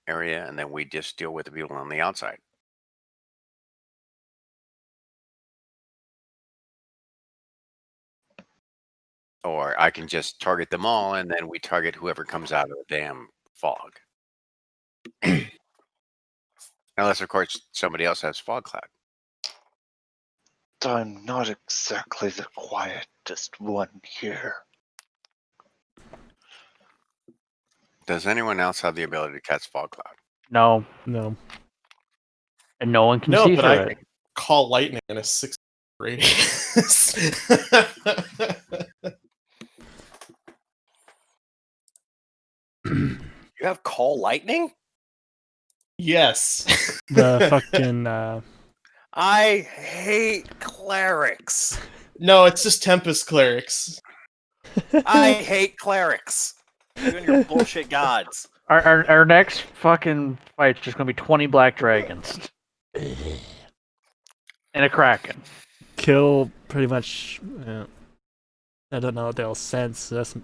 E: area, and then we just deal with the people on the outside. Or I can just target them all, and then we target whoever comes out of the damn fog. Unless, of course, somebody else has Fog Cloud.
D: I'm not exactly the quietest one here.
E: Does anyone else have the ability to cast Fog Cloud?
C: No. And no one can
B: No,
C: see
B: but
C: through
B: I
C: it.
B: can call lightning in a 6 radius.
A: You have call lightning?
B: Yes.
F: The fucking
A: I hate clerics.
B: No, it's just Tempest clerics.
A: I hate clerics. You and your bullshit gods.
C: Our next fucking fight's just gonna be 20 black dragons and a kraken.
F: kill pretty much. I don't know if they'll sense this,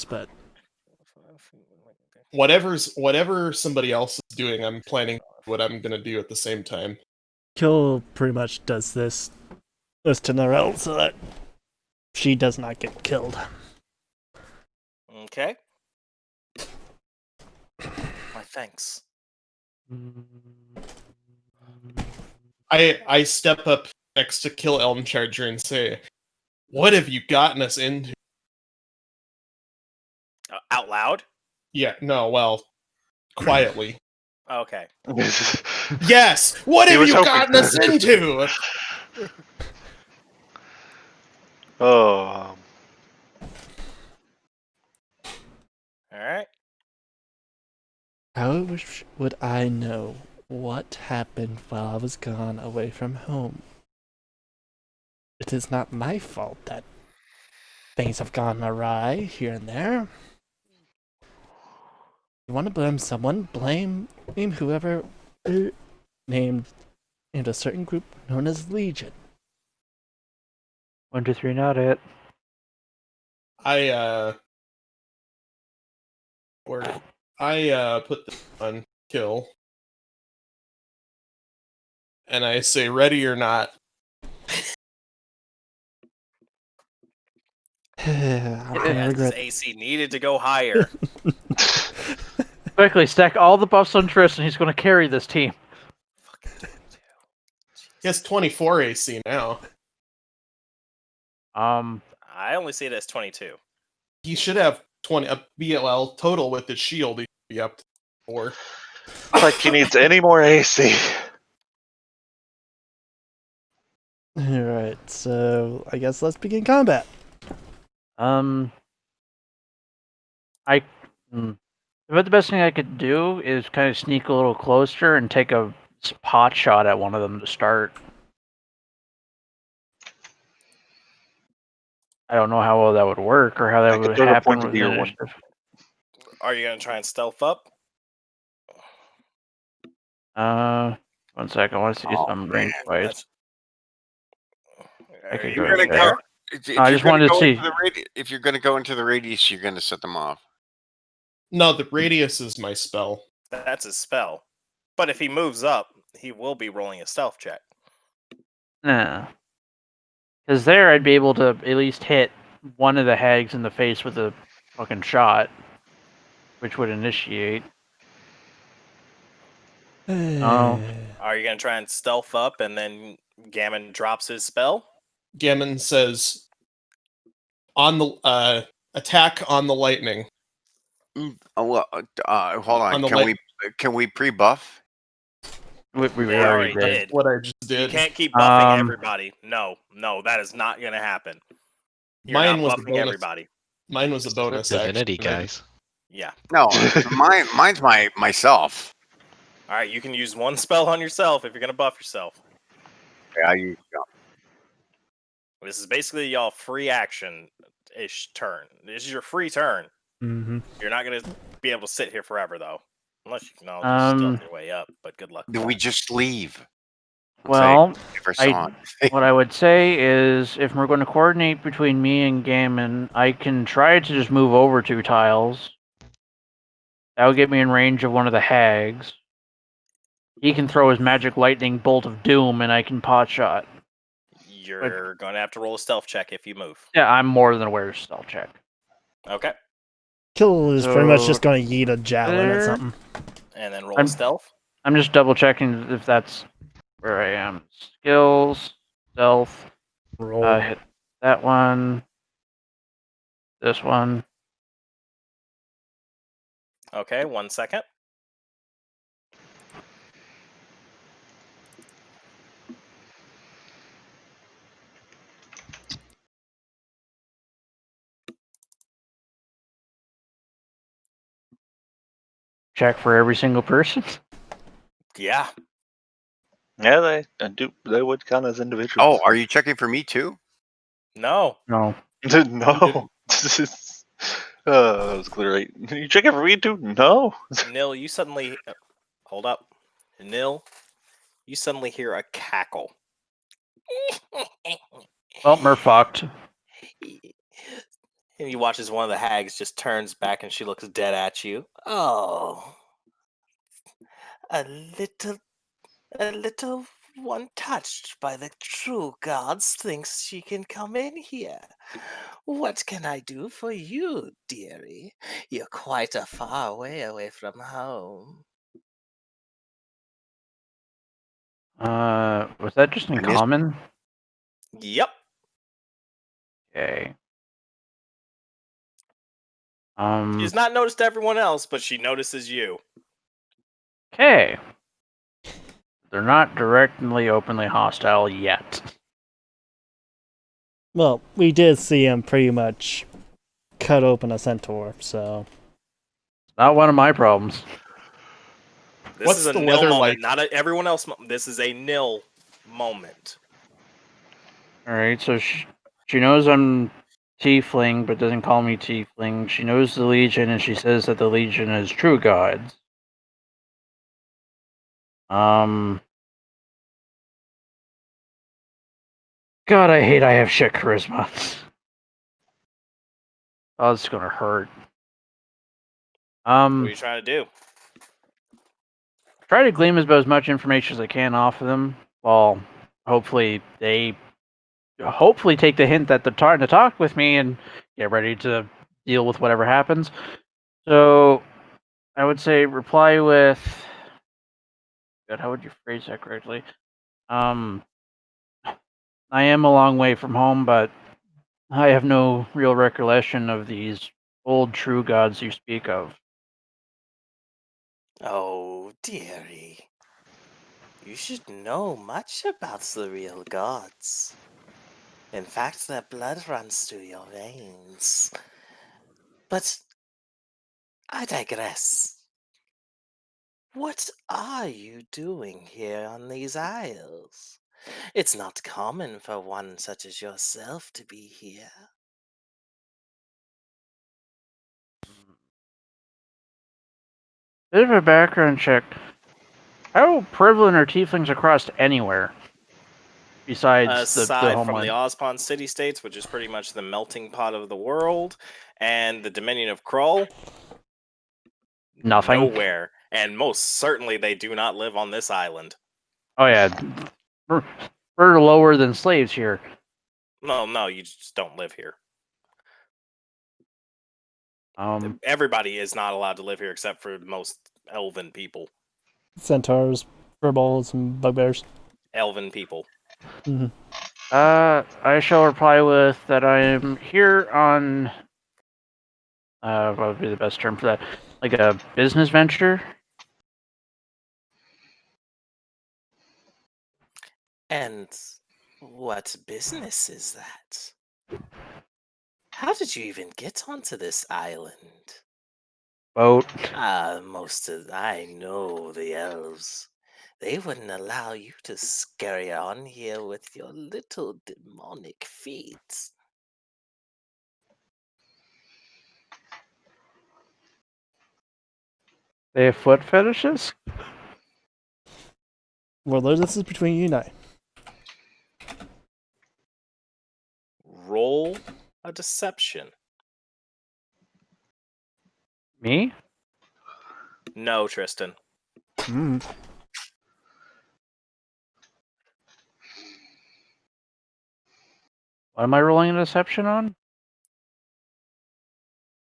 F: but
B: Whatever somebody else is doing, I'm planning what I'm gonna do at the same time.
F: Kill pretty much does this to Narelle so that she does not get killed.
A: Okay. My thanks.
B: I step up next to Kill Elm Charger and say, "What have you gotten us into?"
A: Out loud?
B: Yeah, no, well, quietly.
A: Okay.
B: Yes! What
D: He
B: have
D: was
B: you
D: hoping
B: gotten
D: for
B: us into?
D: Oh,
A: Alright.
F: How would I know what happened while I was gone away from home? It is not my fault that things have gone awry here and there. You want to blame someone? Blame whoever named in a certain group known as Legion.
C: 1, 2, 3, not it.
B: I put this on Kill. And I say, ready or not.
F: I'm gonna
A: Yes,
F: regret.
A: AC needed to go higher.
C: Quickly stack all the buffs on Tristan. He's gonna carry this team.
A: Fucking 22.
B: He has 24 AC now.
A: I only see it as 22.
B: He should have 20 BLL total with his shield. He should be up to 4.
D: like he needs any more AC.
F: Alright, so I guess let's begin combat.
C: But the best thing I could do is kind of sneak a little closer and take a pot shot at one of them to start. I don't know how well that would work or how that
D: I could
C: would
D: throw the
C: happen
D: point
C: with
D: into your one.
C: initiative.
A: Are you going to try and stealth up?
C: 1 second. I want to see
E: Oh,
C: some
E: man,
C: range wise.
A: That's...
C: I could
A: You're
C: go
A: going to
C: check.
A: go...
E: If
C: I
E: you're
C: just
E: gonna
C: wanted to
E: go
C: see.
E: into the if you're gonna go into the radius, you're gonna set them off.
B: No, the radius is my spell.
A: That's his spell. But if he moves up, he will be rolling a stealth check.
C: Nah. Because there I'd be able to at least hit one of the hags in the face with a fucking shot, which would initiate. Oh.
A: Are you going to try and stealth up and then Gammon drops his spell?
B: Gammon says, on the attack on the lightning.
E: Oh, well, hold
B: On
E: on.
B: the
E: Can we pre-buff?
C: We
A: They
C: already
A: already did.
B: What I just
A: You
B: did.
A: can't keep buffing
C: Um,
A: everybody. No, that is not going to happen. You're
B: Mine
A: not
B: was a
A: buffing
B: bonus.
A: everybody.
B: Mine was a bonus
G: Divinity,
B: action.
G: guys.
A: Yeah.
E: No, mine's myself.
A: All right, you can use one spell on yourself if you're going to buff yourself.
E: Yeah, I use
A: This is basically y'all free action-ish turn. This is your free turn.
F: Mm-hmm.
A: You're not going to be able to sit here forever, though. Unless you can all just stealth your way up, but good luck.
E: Do we just leave?
C: well,
E: Never saw
C: what I would say is if we're going to coordinate between me and Gammon, I can try to just move over 2 tiles. That would get me in range of one of the hags. He can throw his magic lightning bolt of doom, and I can pot shot.
A: You're going to have to roll a stealth check if you move.
C: Yeah, I'm more than aware of stealth check.
A: Okay.
F: Kill is pretty much
C: So,
F: just gonna yeet a javelin
C: there.
F: at something.
A: And then roll a stealth.
C: I'm just double checking if that's where I am. Skills, stealth,
F: Roll.
C: hit that one, this one.
A: Okay, 1 second.
C: check for every single person?
A: Yeah.
D: Yeah, they would count as
E: Oh,
D: individuals.
E: are you checking for me too?
A: No.
C: No.
D: No. That was clear, right? You checking for me too? No.
A: Nil, you suddenly hold up. Nil, you suddenly hear a cackle.
C: Well, we're fucked.
A: And you watch as one of the hags just turns back and she looks dead at you. Oh, a little, a little one touched by the true gods thinks she can come in here. What can I do for you, dearie? You're quite a far way away from home.
C: Was that just in
E: And yes-
C: common?
A: Yep.
C: Okay.
A: She's not noticed everyone else, but she notices you.
C: Okay. They're not directly openly hostile yet.
F: Well, we did see him pretty much cut open a centaur, so
C: Not one of my problems.
A: This
B: What's
A: is a
B: the
A: nil
B: weather
A: moment,
B: like?
A: not everyone else. This is a nil moment.
C: Alright, so she knows I'm Tiefling, but doesn't call me Tiefling. She knows the Legion, and she says that the Legion is true gods. God, I hate I have shit charisma. Oh, it's gonna hurt.
A: What are you trying to do?
C: Try to glean about as much information as I can off of them. Well, hopefully they take the hint that they're trying to talk with me and get ready to deal with whatever happens. So I would say reply with God, how would you phrase that correctly? I am a long way from home, but I have no real recollection of these old true gods you speak of.
A: Oh, dearie. You should know much about the real gods. In fact, their blood runs through your veins. But I digress. What are you doing here on these isles? It's not common for one such as yourself to be here.
C: Bit of a background check. How prevalent are tieflings across anywhere besides the
A: Aside from the
C: homeland?
A: Ozpon city-states, which is pretty much the melting pot of the world, and the Dominion of Krull,
C: Nothing.
A: nowhere. And most certainly they do not live on this island.
C: Oh yeah, we're lower than slaves here.
A: No, you just don't live here.
C: Um,
A: Everybody is not allowed to live here except for most elven people.
F: centaurs, furballs, and bugbears.
A: Elven people.
F: Hmm.
C: I shall reply with that I am here on. What would be the best term for that? Like a business venture.
A: And what business is that? How did you even get onto this island?
C: Boat.
A: I know the elves. They wouldn't allow you to scurry on here with your little demonic feet.
C: They have foot fetishes.
F: Well, this is between you and I.
A: Roll a deception.
C: Me?
A: No, Tristan.
F: Mm.
C: What am I rolling a deception on?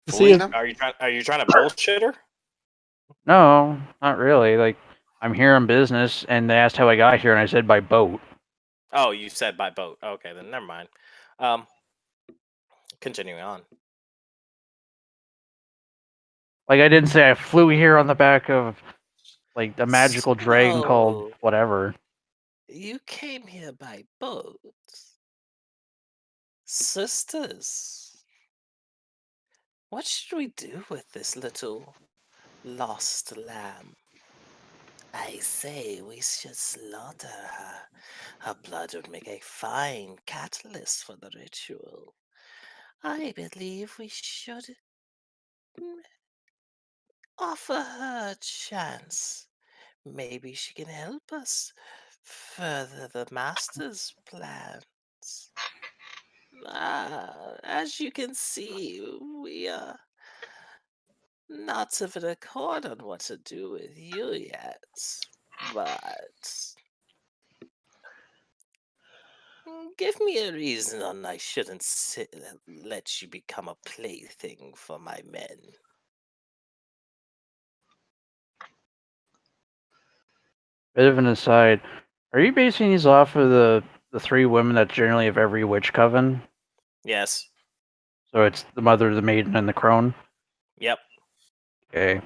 F: See
E: Fooling
F: if
E: them?
A: Are you trying to bullshit her?
C: No, not really. Like, I'm here on business, and they asked how I got here, and I said by boat.
A: Oh, you said by boat. Okay, then never mind. Um, Continuing on.
C: Like, I didn't say I flew here on the back of, like, a magical dragon called
A: So,
C: whatever.
A: you came here by boat. Sisters, what should we do with this little lost lamb. I say we should slaughter her. Her blood would make a fine catalyst for the ritual. I believe we should mm, offer her a chance. Maybe she can help us further the master's plans. As you can see, we are not of an accord on what to do with you yet. But give me a reason on I shouldn't let you become a plaything for my men.
C: Bit of an aside. Are you basing these off of the three women that generally have every witch coven?
A: Yes.
C: So it's the mother, the maiden, and the crone?
A: Yep.
C: Okay.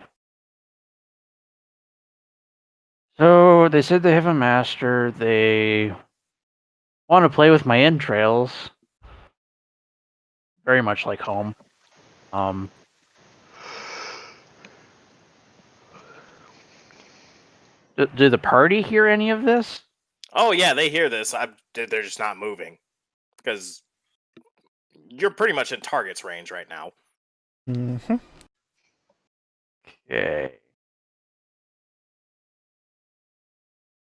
C: So they said they have a master. They want to play with my entrails. Very much like home. Um, do the party hear any of this?
A: Oh yeah, they hear this. They're just not moving because you're pretty much in target's range right now.
F: Mm-hmm.
C: Okay.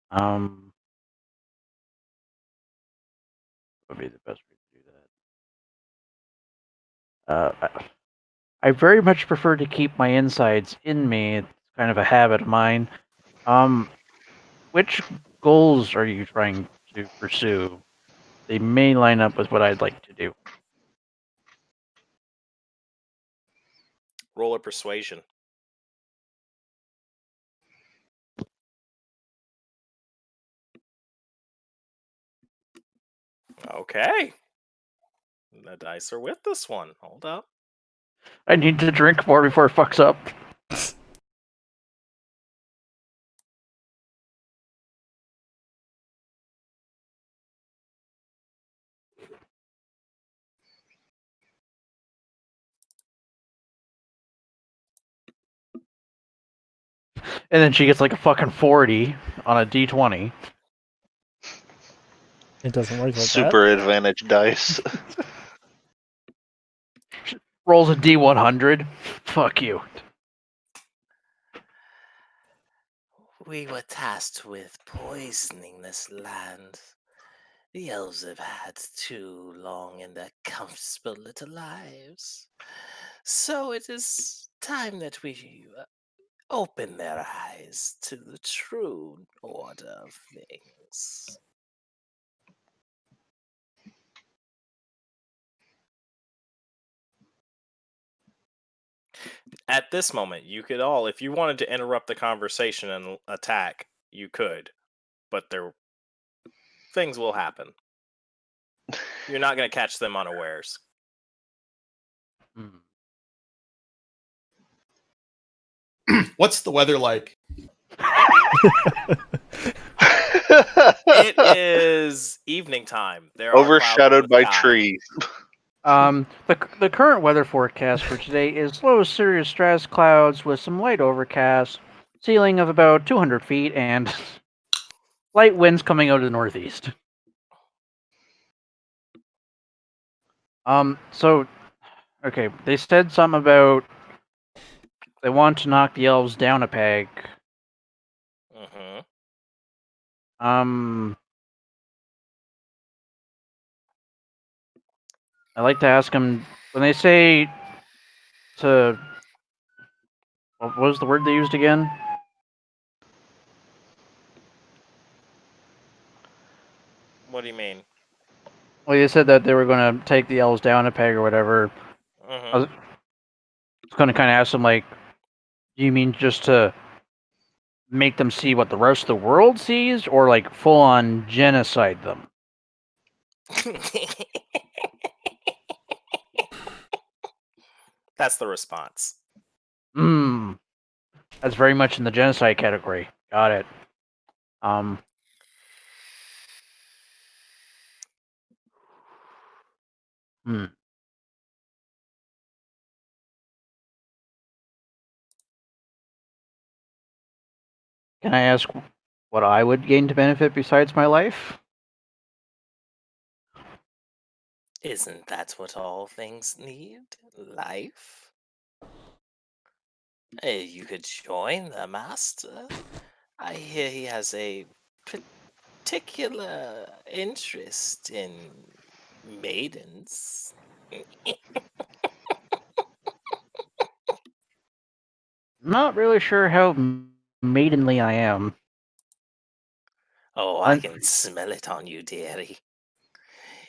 C: What would be the best way to do that? I very much prefer to keep my insides in me. It's kind of a habit of mine. Which goals are you trying to pursue? They may line up with what I'd like to do.
A: Roll a persuasion. Okay. The dice are with this one. Hold up.
C: I need to drink more before it fucks up. And then she gets like a fucking 40 on a d20.
F: It doesn't work like that.
D: Super advantage dice.
C: Rolls a d100. Fuck you.
A: We were tasked with poisoning this land. The elves have had too long in their comfortable little lives. So it is time that we open their eyes to the true order of things. At this moment, you could all, if you wanted to interrupt the conversation and attack, you could. But things will happen. You're not going to catch them unawares.
B: What's the weather like?
A: It is evening time. There are clouds in
D: Overshadowed
A: the
D: by
A: sky.
D: trees.
C: The current weather forecast for today is low cirrus stratus clouds with some light overcast, ceiling of about 200 feet, and light winds coming out of the northeast. So, okay, they said something about they want to knock the elves down a peg.
A: Mm-hmm.
C: I like to ask them when they say to. What was the word they used again?
A: What do you mean?
C: Well, they said that they were going to take the elves down a peg or whatever. I
A: Mm-hmm.
C: was going to kind of ask them, like, do you mean just to make them see what the rest of the world sees, or like full on genocide them?
A: That's the response.
C: That's very much in the genocide category. Got it. Hmm. Can I ask what I would gain to benefit besides my life?
A: Isn't that what all things need? Life? You could join the master. I hear he has a particular interest in maidens.
C: Not really sure how maidenly I am.
A: Oh, I
C: Un-
A: can smell it on you, dearie.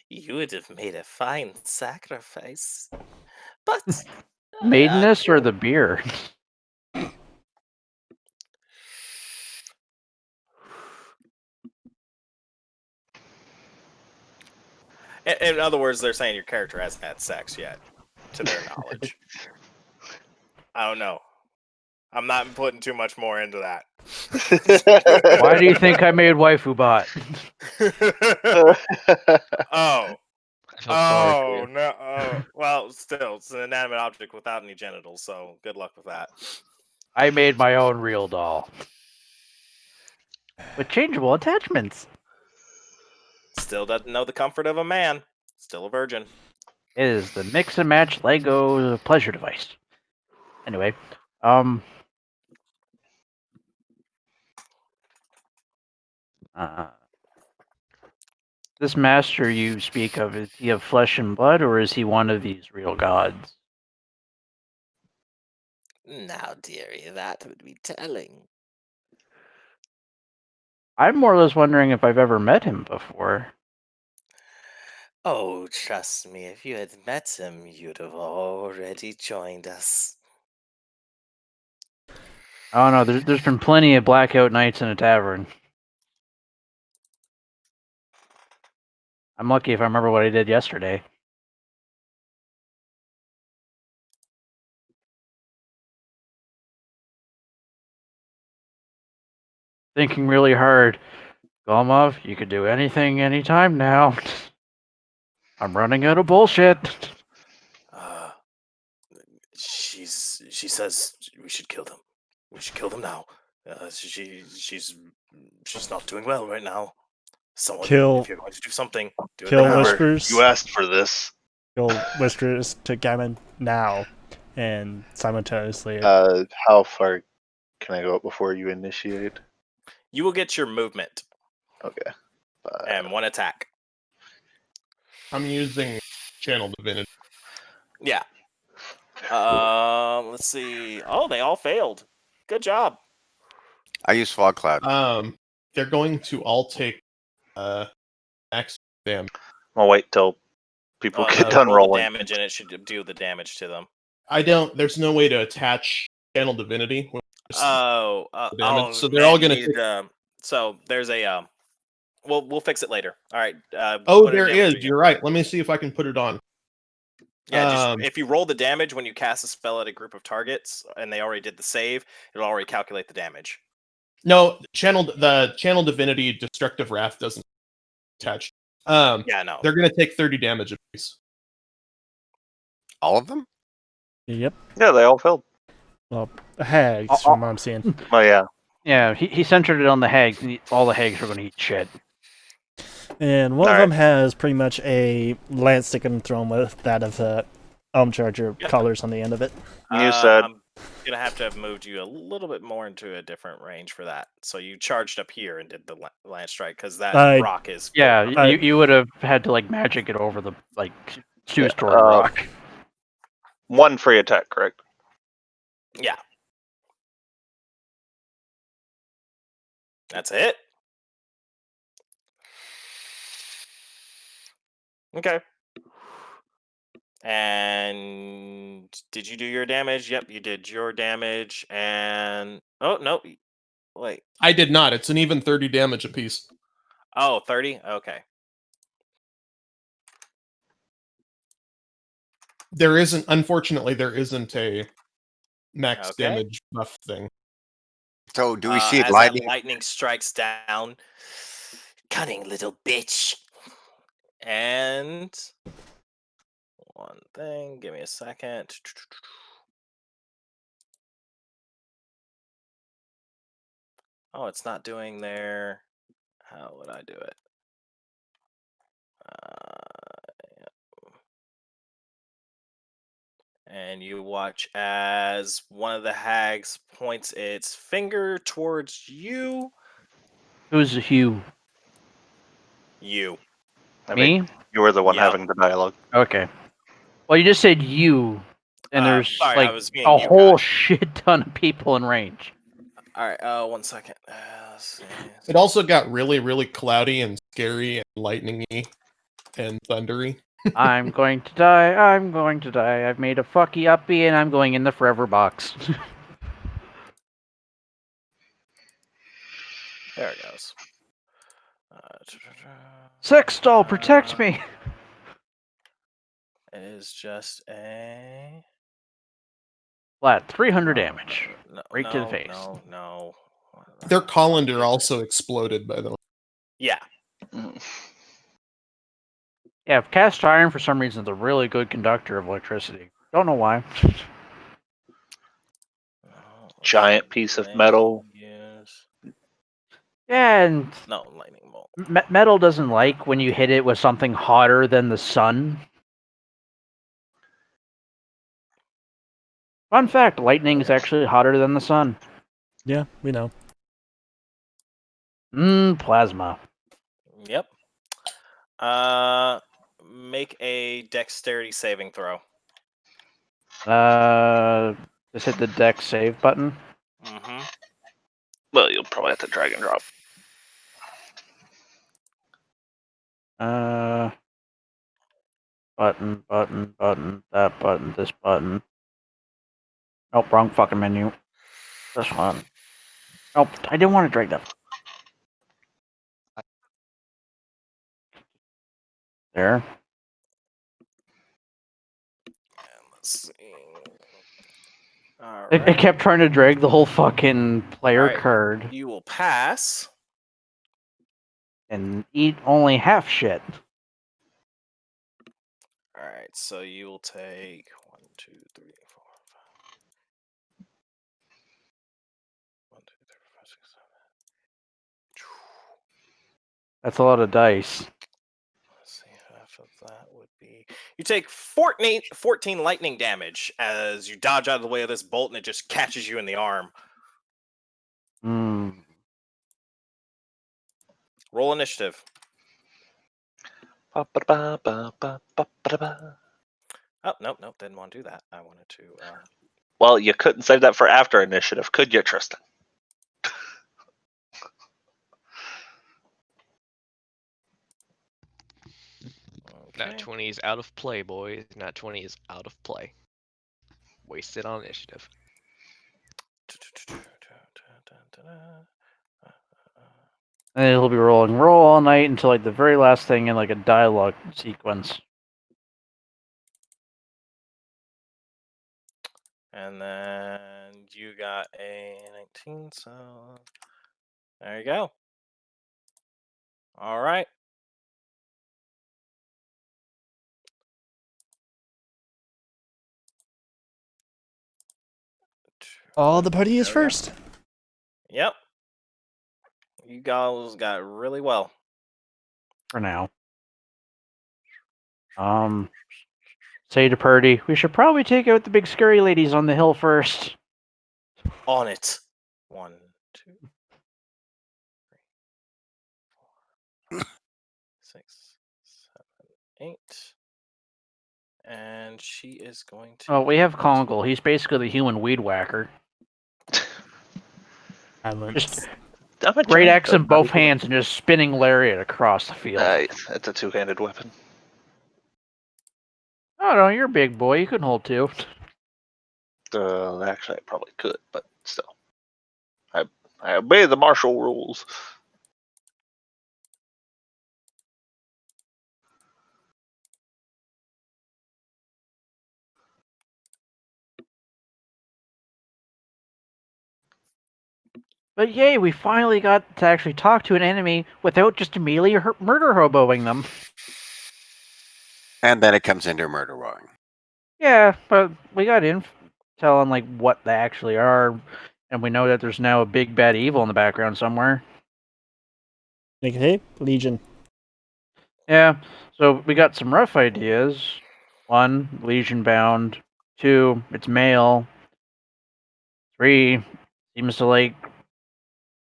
A: You would have made a fine sacrifice. But
C: Maidenous or the beer?
A: in other words, they're saying your character hasn't had sex yet, to their knowledge. I don't know. I'm not putting too much more into that.
C: Why do you think I made waifu bot?
A: Oh.
G: I feel sorry for
A: Oh
G: you.
A: no! Oh, well, still, it's an inanimate object without any genitals, so good luck with that.
C: I made my own real doll with changeable attachments.
A: Still doesn't know the comfort of a man. Still a virgin.
C: It is the mix and match Lego pleasure device. Anyway, uh, this master you speak of, is he of flesh and blood, or is he one of these real gods?
A: Now, dearie, that would be telling.
C: I'm more or less wondering if I've ever met him before.
A: Oh, trust me, if you had met him, you'd have already joined us.
C: Oh no, there's been plenty of blackout nights in a tavern. I'm lucky if I remember what I did yesterday. Thinking really hard. Golmov, you could do anything, anytime now. I'm running out of bullshit.
A: Uh, she says we should kill them. We should kill them now. She's not doing well right now. Someone,
F: Kill-
A: if you're going to do something, do it
F: kill
A: now.
F: Whispers.
D: You asked for this.
F: Kill Whispers to Gammon now, and simultaneously.
D: How far can I go up before you initiate?
A: You will get your movement
D: Okay.
A: and one attack.
B: I'm using Channel Divinity.
A: Yeah. Let's see. Oh, they all failed. Good job.
E: I use Fog Cloud.
B: They're going to all take max damage.
D: I'll wait till people
A: Oh,
D: get
A: no,
D: done
A: roll the
D: rolling.
A: damage, and it should do the damage to them.
B: There's no way to attach Channel Divinity with
A: Oh,
B: damage, so they're
A: man,
B: all
A: you
B: gonna
A: need,
B: take...
A: so there's a we'll fix it later. All right.
B: Oh,
A: what
B: there
A: damage
B: is.
A: do you get?
B: You're right. Let me see if I can put it on.
A: Yeah, just if you roll the damage when you cast a spell at a group of targets, and they already did the save, it'll already calculate the damage.
B: No, the Channel Divinity Destructive Wrath doesn't attach.
A: Yeah, no.
B: They're gonna take 30 damage apiece.
E: All of them?
F: Yep.
D: Yeah, they all failed.
F: Well, hags, from what I'm seeing.
D: Oh yeah.
C: Yeah, he centered it on the hags, and all the hags are going to eat shit.
F: And one of
D: Alright.
F: them has pretty much a lance stick and thrown with that of Charger
A: Yep.
F: colors on the end of it.
D: You said
A: I'm gonna have to have moved you a little bit more into a different range for that. So you charged up here and did the lance strike because that rock is.
C: Yeah,
F: I-
C: you would have had to like magic it over the like two-story
D: uh,
C: rock.
D: one free attack, correct?
A: Yeah. That's it. Okay. And did you do your damage? Yep, you did your damage. And oh no, wait.
B: I did not. It's an even 30 damage apiece.
A: Oh, 30? Okay.
B: Unfortunately, there isn't a max
A: Okay.
B: damage buff thing.
E: So do we see
A: as
E: lightning?
A: that lightning strikes down, cunning little bitch. And one thing, give me a second. Oh, it's not doing their. How would I do it? And you watch as one of the hags points its finger towards you.
C: Who's Hugh?
A: You.
D: I
C: Me?
D: mean, you were the one
A: Yep.
D: having the dialogue.
C: Okay. Well, you just said you, and there's
A: Sorry, I
C: like
A: was
C: a
A: being you
C: whole
A: guys.
C: shit ton of people in range.
A: All right. 1 second. Let's see.
B: It also got really, really cloudy and scary and lightningy and thundery.
C: I'm going to die. I'm going to die. I've made a fucky uppy, and I'm going in the forever box.
A: There it goes.
C: Sex doll, protect me.
A: It is just a
C: Flat 300 damage.
A: No,
C: Right to the
A: no,
C: face.
A: no.
B: Their colander also exploded, by the way.
A: Yeah.
C: Yeah, cast iron for some reason is a really good conductor of electricity. Don't know why.
D: Giant piece of metal.
A: Use...
C: Yeah, and
A: No, lightning bolt.
C: metal doesn't like when you hit it with something hotter than the sun. Fun fact, lightning is actually hotter than the sun.
F: Yeah, we know.
C: Plasma.
A: Yep. Make a dexterity saving throw.
C: Just hit the dex save button.
A: Mm-hmm.
D: Well, you'll probably have to drag and drop.
C: Button, that button, this button. Nope, wrong fucking menu. This one. Nope, I didn't want to drag that. There.
A: Let's see. All
C: It
A: right.
C: kept trying to drag the whole fucking player
A: Alright.
C: card
A: You will pass.
C: and eat only half shit.
A: All right. So you will take 1, 2, 3, 4, 5. 1, 2, 3, 4, 5, 6, 7.
C: That's a lot of dice.
A: Let's see, half of that would be. You take 14 lightning damage as you dodge out of the way of this bolt and it just catches you in the arm. Roll initiative.
D: Ba, ba, ba, ba, ba, ba, ba, ba.
A: Oh, nope, didn't want to do that. I wanted to.
D: Well, you couldn't save that for after initiative, could you, Tristan?
A: Okay.
G: Nat 20 is out of play, boys. Nat 20 is out of play. Wasted on initiative.
C: And he'll be rolling roll all night until like the very last thing in like a dialogue sequence.
A: And then you got a 19, so there you go. All right.
F: All the party is
A: There we go.
F: first.
A: Yep. You guys got really well.
C: For now. Say to Purdy, we should probably take out the big scary ladies on the hill first.
A: On it. 1, 2, 3, 4, 5, 6, 7, 8. And she is going to.
C: Oh, we have Kongle. He's basically the human weed whacker. Just
D: I'm a
C: great
D: giant
C: axe in
D: goat,
C: both
D: buddy.
C: hands and just spinning lariat across the field.
D: Nice. It's a two-handed weapon.
C: Oh no, you're a big boy. You can hold two.
D: Actually, I probably could, but still. I obey the martial rules.
C: But yay, we finally got to actually talk to an enemy without just immediately murder hoboing them.
E: And then it comes into murder rowing.
C: Yeah, but we got intel on like what they actually are And we know that there's now a big bad evil in the background somewhere.
F: Make it hey, Legion.
C: Yeah, so we got some rough ideas. 1, Legion bound. 2, it's male. 3, seems to like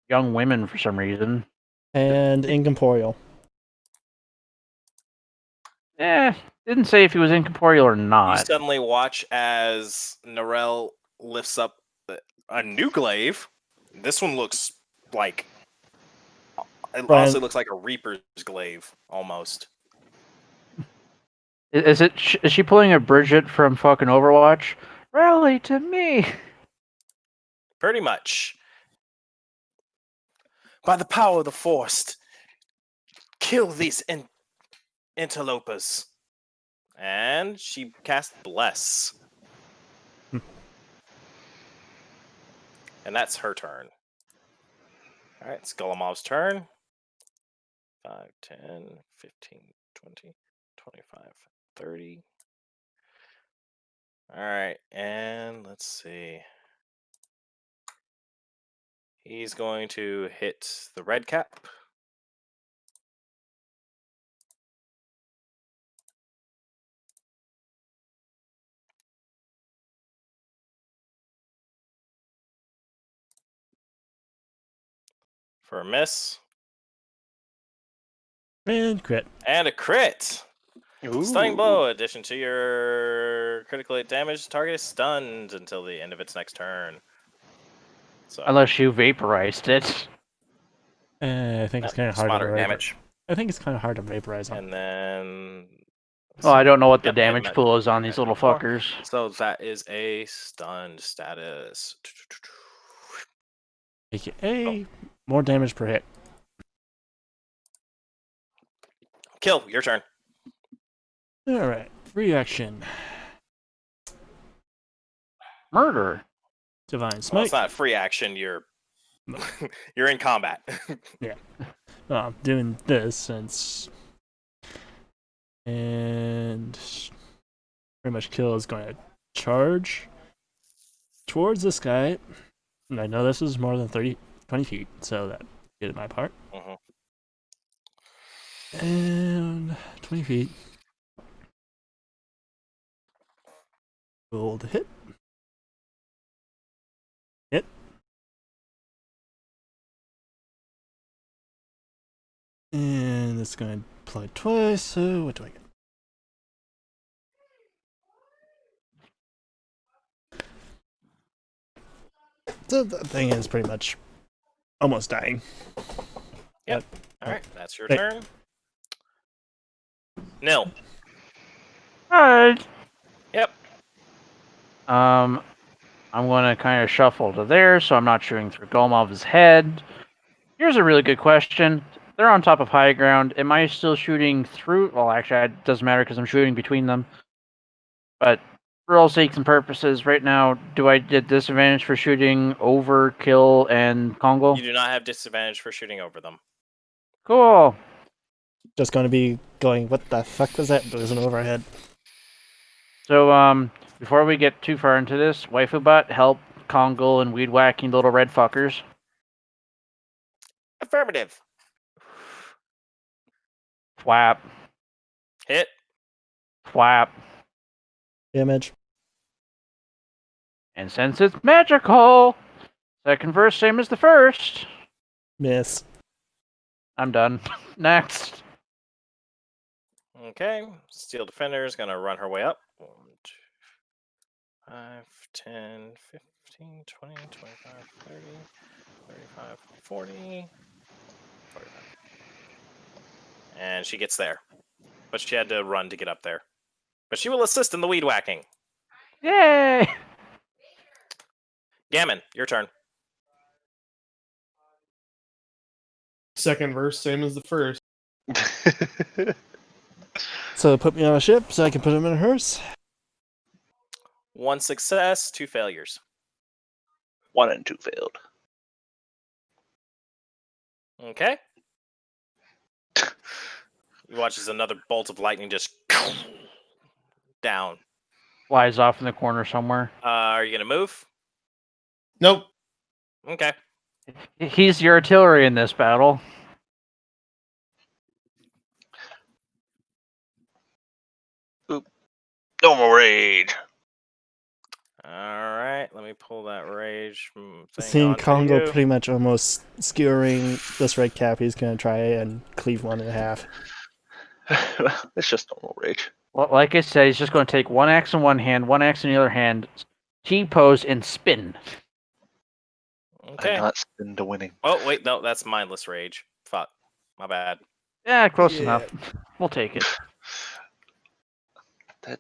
C: young women for some reason.
F: And incorporeal.
C: Didn't say if he was incorporeal or
A: You
C: not.
A: suddenly watch as Narelle lifts up a new glaive. This one looks like it
F: Brian.
A: honestly looks like a Reaper's glaive almost.
C: Is she pulling a Bridget from fucking Overwatch? Rally to me!
A: Pretty much. By the power of the Force, kill these interlopers. And she cast Bless. And that's her turn. Alright, it's Golomov's turn. 5, 10, 15, 20, 25, 30. Alright, and let's see. He's going to hit the red cap. For a miss.
F: And crit.
A: And a crit!
D: Ooh.
A: Stunning blow. Addition to your critical hit damage, target is stunned until the end of its next turn. So
C: Unless you vaporized it.
F: I think it's kind of hard
A: moderate
F: to
A: damage.
F: I think it's kind of hard to vaporize them.
A: And then
C: Well, I don't know what the
A: Yep,
C: damage
A: and
C: pool is on these little
A: four.
C: fuckers.
A: So that is a stunned status.
F: AKA more damage per hit.
A: Kill, your turn.
F: Alright. Reaction.
C: Murder.
F: Divine
A: Well,
F: Smite.
A: it's not free action, you're you're in combat.
F: Well, I'm doing this since. And pretty much Kill is going to charge towards this guy. And I know this is more than 20 feet, so that did my part.
A: Mhm.
F: And 20 feet. Roll to hit. Hit. And it's going to apply twice, so what do I get? So the thing is pretty much almost dying.
A: Yep. Alright, that's your
F: Hey.
A: turn. Nil.
C: Alright.
A: Yep.
C: I'm gonna kind of shuffle to there, so I'm not shooting through Golmov's head. Here's a really good question. They're on top of high ground. Am I still shooting through? Well, actually, it doesn't matter because I'm shooting between them. But for all sakes and purposes, right now, do I get disadvantage for shooting over Kill and Congo?
A: You do not have disadvantage for shooting over them.
C: Cool.
F: Just going to be going, what the fuck was that? There's an overhead.
C: So, before we get too far into this, Waifu Bot, help Congo and weed whacking little red fuckers.
A: Affirmative.
C: Thwap.
A: Hit.
C: Thwap.
F: Damage.
C: And since it's magical, second verse same as the first.
F: Miss.
C: I'm done. Next.
A: Okay. Steel Defender is gonna run her way up. 1, 2, 5, 10, 15, 20, 25, 30, 35, 40, 45. And she gets there. But she had to run to get up there. But she will assist in the weed whacking.
C: Yay!
A: Gammon, your turn.
B: Second verse, same as the first.
F: So put me on a ship so I can put him in a hearse.
A: 1 success, 2 failures.
D: 1 and 2 failed.
A: Okay. You watch as another bolt of lightning just down.
C: Flies off in the corner somewhere.
A: Are you gonna move?
B: Nope.
A: Okay.
C: He's the artillery in this battle.
D: Normal rage.
A: All right. Let me pull that rage thing
F: Seeing
A: onto
F: Congo
A: you.
F: pretty much almost skewering this red cap, he's gonna try and cleave one in half.
D: It's just normal rage.
C: Well, like I said, he's just going to take one axe in one hand, one axe in the other hand, T-pose, and spin.
A: Okay.
D: I'm not spin to winning.
A: Oh wait, no, that's mindless rage. Fuck. My bad.
C: Yeah, close
F: Yeah.
C: enough. We'll take it.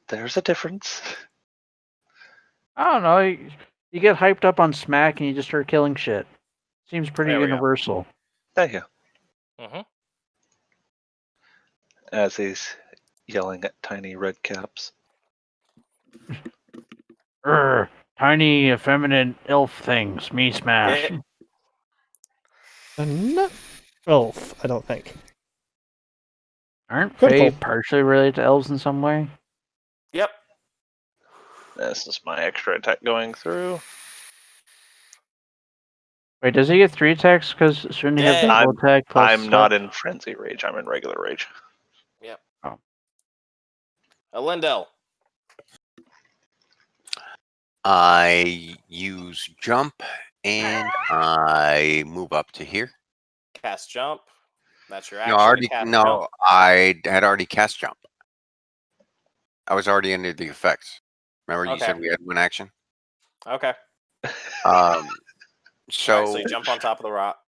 D: There's a difference.
C: I don't know. You get hyped up on smack and you just start killing shit. Seems pretty
A: There we go.
C: universal.
D: Thank you.
A: Mm-hmm.
D: As he's yelling at tiny red caps.
C: Tiny, effeminate elf things. Me smash.
A: Yeah.
F: They're not elf, I don't think.
C: Aren't
F: Critical.
C: Fae partially related to elves in some way?
A: Yep.
D: This is my extra attack going through.
C: Wait, does he get 3 attacks? Because shouldn't he have
A: Yeah.
C: double attack plus
D: I'm not
C: stuff?
D: in frenzy rage. I'm in regular rage.
A: Yep.
C: Oh.
A: Lindell.
E: I use jump and I move up to here.
A: Cast jump. That's your
E: No,
A: action.
E: I already
A: to cast
E: no,
A: jump.
E: I had already cast jump. I was already under the effects. Remember you
A: Okay.
E: said we had one action?
A: Okay.
E: Um
A: All right, so
E: so
A: you jump on top of the rock.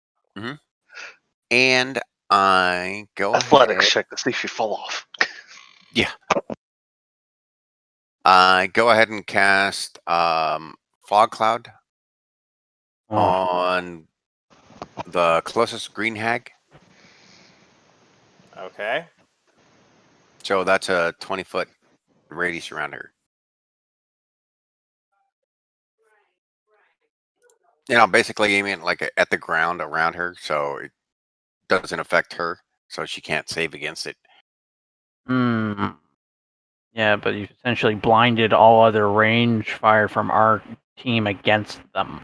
E: and I go
D: Athletics
E: ahead.
D: check to see if you fall off.
E: I go ahead and cast fog cloud
C: Oh,
E: on the closest green hag.
A: Okay.
E: So that's a 20-foot radius around her. You know, basically aiming like at the ground around her, so it doesn't affect her, so she can't save against it.
C: Hmm. Yeah, but you've essentially blinded all other range fire from our team against them.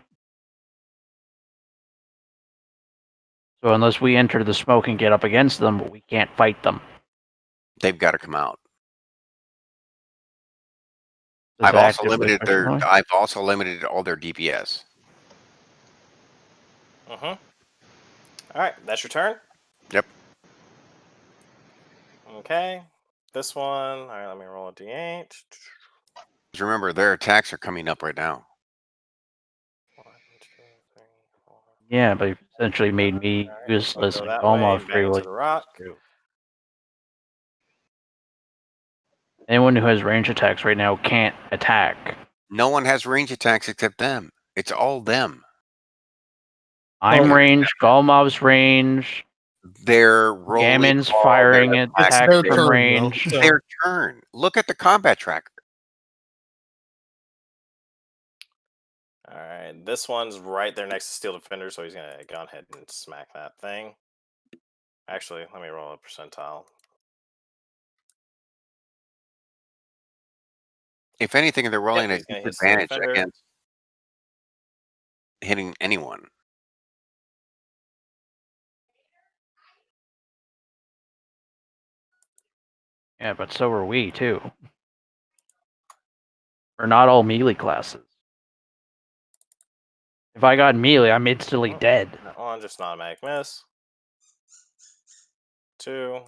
C: So unless we enter the smoke and get up against them, we can't fight them.
E: They've got to come out.
C: Does
E: I've
C: it
E: also
C: actively
E: limited
C: push them?
E: I've also limited all their DPS.
A: Mm-hmm. All right, that's your turn.
E: Yep.
A: Okay. This one. All right, let me roll a d8.
E: Just remember, their attacks are coming up right now.
A: 1, 2, 3, 4.
C: Yeah, but you've essentially made me
A: Alright,
C: useless
A: I'll go
C: and
A: that way
C: almost
A: and
C: free
A: bang into
C: like
A: the rock.
C: anyone who has range attacks right now can't attack.
E: No one has range attacks except them. It's all them.
C: I'm
F: Well,
C: range, Golmov's range,
E: They're rolling
C: Gammon's
E: all
C: firing
E: their
C: it,
B: It's
C: attacks
B: their
C: from
B: turn,
C: range.
B: though. So
E: their turn. Look at the combat tracker.
A: All right, this one's right there next to Steel Defender, so he's gonna go ahead and smack that thing. Actually, let me roll a percentile.
E: If anything, they're rolling a
A: he's gonna hit Steel
E: disadvantage
A: Defender.
E: against hitting anyone.
C: Yeah, but so are we too. We're not all melee classes. If I got melee, I'm instantly dead.
A: That one just an automatic miss. 2.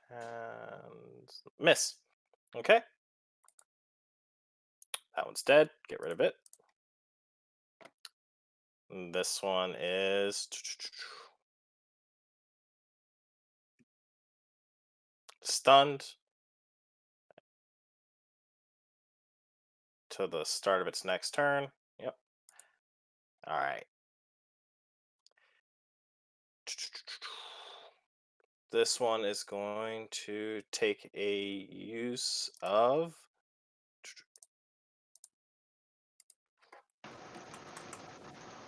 A: And miss. Okay. That one's dead. Get rid of it. And this one is stunned to the start of its next turn. Yep. All right. This one is going to take a use of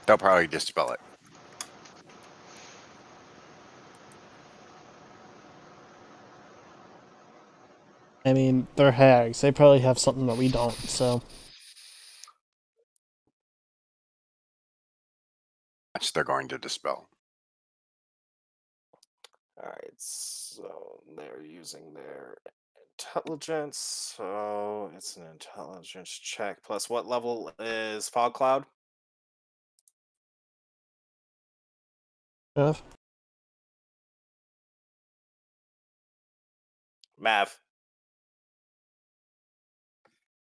E: They'll probably dispel it.
F: I mean, they're hags. They probably have something that we don't, so.
E: match they're going to dispel.
A: All right, so they're using their intelligence, so it's an intelligence check. Plus, what level is Fog Cloud?
F: Enough.
A: Mav.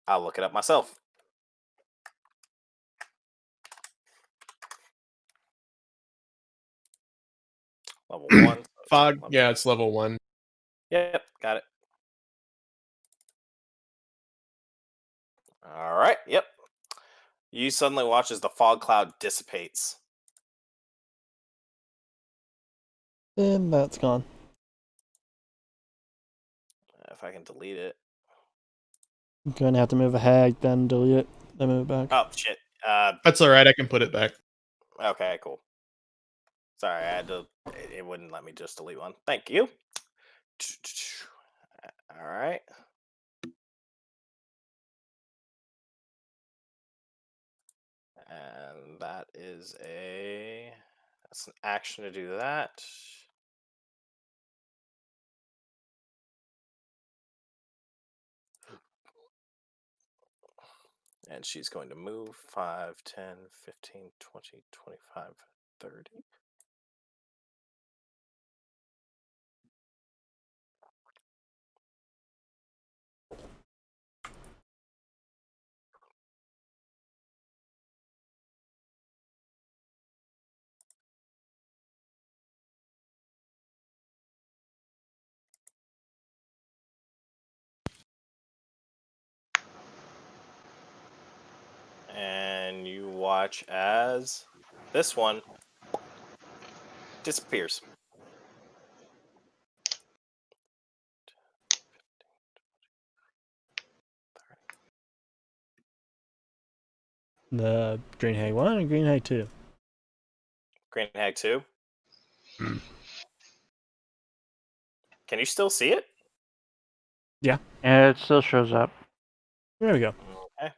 A: I'll look it up myself. Level 1.
B: Fog, yeah, it's level 1.
A: Yep, got it. All right, yep. You suddenly watch as the fog cloud dissipates.
F: And that's gone.
A: If I can delete it.
F: I'm going to have to move a hag, then delete it, then move it back.
A: Oh, shit.
B: That's alright, I can put it back.
A: Okay, cool. Sorry, I had to. It wouldn't let me just delete one. Thank you. All right. And that's an action to do that. And she's going to move 5, 10, 15, 20, 25, 30. And you watch as this one disappears.
F: The Green Hag 1 and Green Hag 2.
A: Green Hag 2.
B: Hmm.
A: Can you still see it?
C: Yeah, it still shows up.
F: There we go.
A: Okay.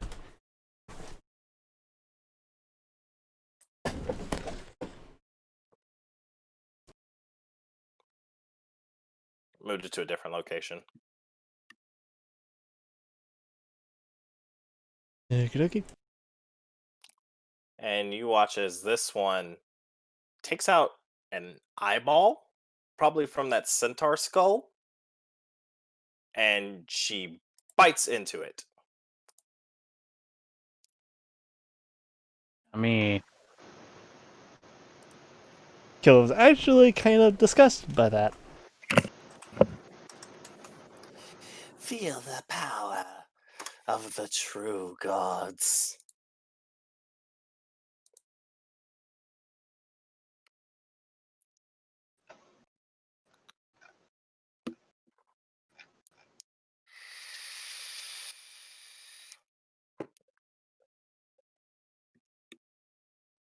A: Moved it to a different location.
F: Okie dokie.
A: And you watch as this one takes out an eyeball, probably from that centaur skull, and she bites into it.
C: I mean,
F: Kill was actually kind of disgusted by that.
A: Feel the power of the true gods.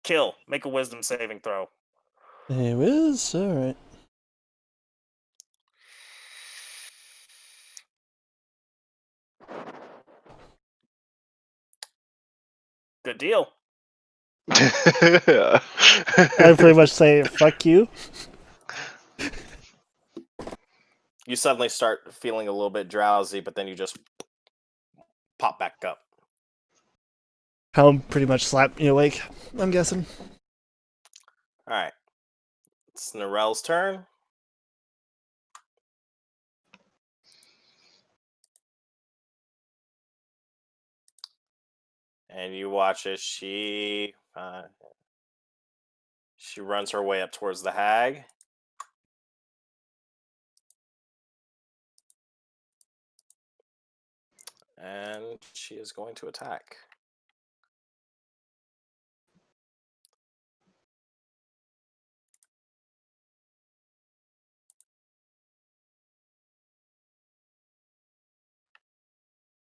A: Kill. Make a wisdom saving throw.
F: It is alright.
A: Good deal.
F: I pretty much say, fuck you.
A: You suddenly start feeling a little bit drowsy, but then you just pop back up.
F: Helm pretty much slapped me awake, I'm guessing.
A: All right. It's Narel's turn. And you watch as she runs her way up towards the hag. And she is going to attack.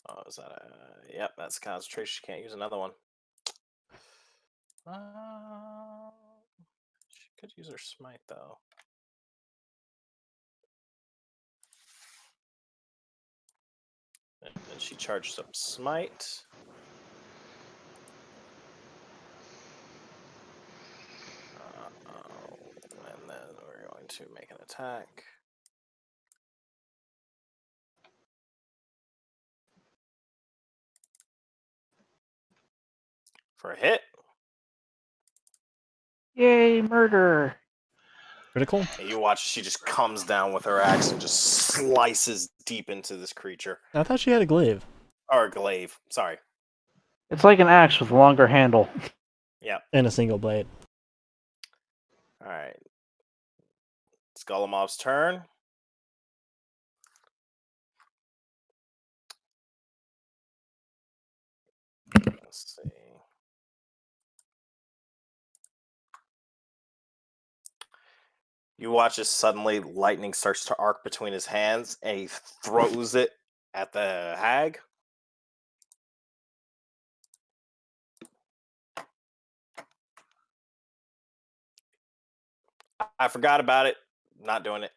A: Oh, is that a... Yep, that's concentration. She can't use another one. She could use her smite, though. And she charges up smite. to make an attack. For a hit.
C: Yay, murder!
F: Critical.
A: And you watch, she just comes down with her axe and just slices deep into this creature.
F: I thought she had a glaive.
A: Or glaive, sorry.
C: It's like an axe with a longer handle.
A: Yep.
F: And a single blade.
A: Alright. It's Golomov's turn. Let's see. You watch as suddenly lightning starts to arc between his hands and he throws it at the hag. I forgot about it. Not doing it.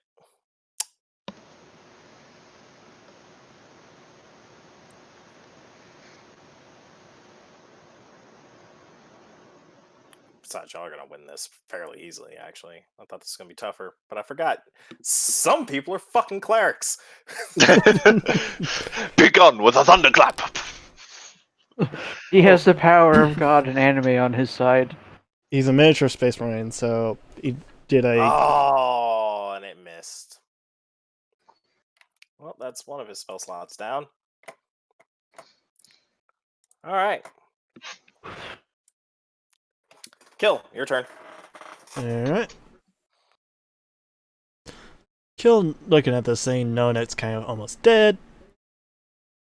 A: Besides, y'all are going to win this fairly easily, actually. I thought this was going to be tougher, but I forgot. Some people are fucking clerics.
D: Be gone with a thunderclap.
C: He has the power of God and anime on his side.
F: He's a miniature space marine, so he did a.
A: Oh, and it missed. Well, that's one of his spell slots down. All right. Kill, your turn.
F: Alright. Kill looking at this thing, knowing it's kind of almost dead.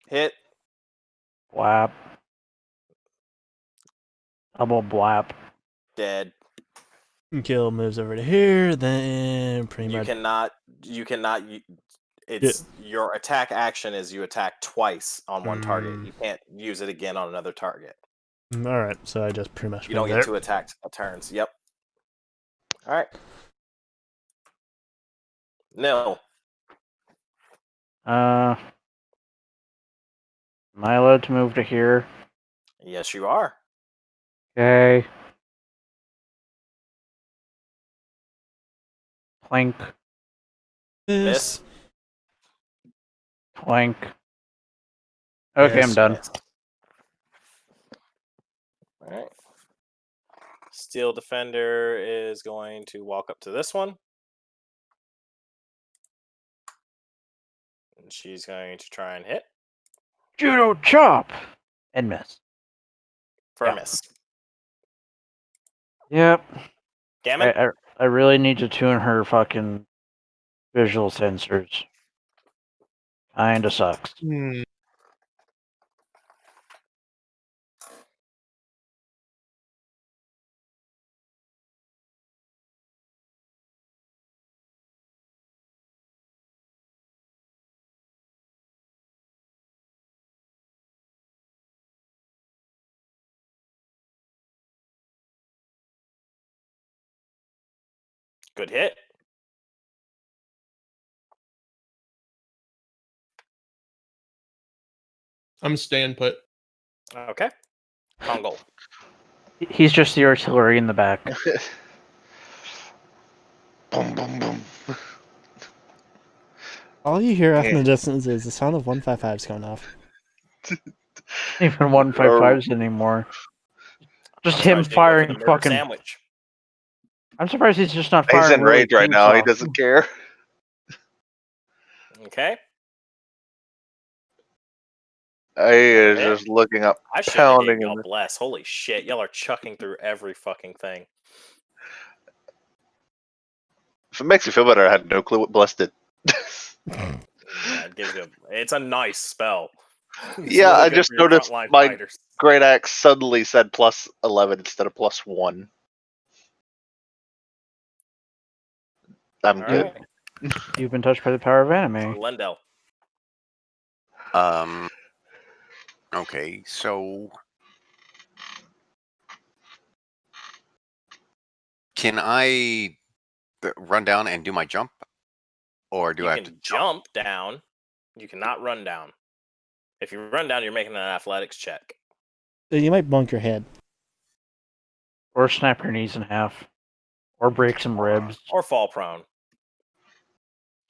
A: Hit.
C: Blap. Double blap.
A: Dead.
F: And Kill moves over to here, then pretty
A: You
F: much.
A: cannot. It's your attack action is you attack twice on one target. You can't use it again on another target.
F: Alright, so I just pretty much
A: You don't
F: move
A: get
F: there.
A: 2 attack turns. Yep. All right. Nil.
C: Am I allowed to move to here?
A: Yes, you are.
C: Okay. Clink.
A: Miss.
C: Clink. Okay,
F: Yes.
C: I'm done.
A: Miss. All right. Steel Defender is going to walk up to this one. And she's going to try and hit
C: Judo chop! And miss.
A: for a
C: Yeah.
A: miss.
C: Yep.
A: Gammon?
C: I really need to tune her fucking visual sensors. Kinda sucks.
A: Good hit.
B: I'm staying put.
A: Okay. Kongol.
C: He's just the artillery in the back.
D: Boom, boom, boom.
F: All you hear off in
D: Yeah.
F: the distance is the sound of 155s going off.
C: Even 155s anymore. Just
A: I'm
C: him
A: surprised you didn't go for
C: firing
A: the murder
C: fucking.
A: sandwich.
C: I'm surprised he's just not
D: He's
C: firing.
D: in rage right now. He
C: chainsaw.
D: doesn't care.
A: Okay.
D: He is
A: Yeah.
D: just looking up,
A: I shouldn't have
D: pounding
A: gave y'all
D: him.
A: bless. Holy shit. Y'all are chucking through every fucking thing.
D: If it makes you feel better, I had no clue what blessed did.
A: Yeah, it gives you it's a nice spell. It's
D: Yeah,
A: really
D: I
A: good
D: just
A: for your
D: noticed
A: frontline
D: my
A: fighters.
D: Great Axe suddenly said plus 11 instead of plus 1. I'm
A: All
D: good.
A: right.
C: You've been touched by the power of anime.
A: Lendell.
E: Okay, so can I run down and do my jump, or do
A: You
E: I have to
A: can jump down. You cannot run down. If you run down, you're making an athletics check.
F: You might bunk your head.
C: Or snap your knees in half. Or break some ribs.
A: Or fall prone.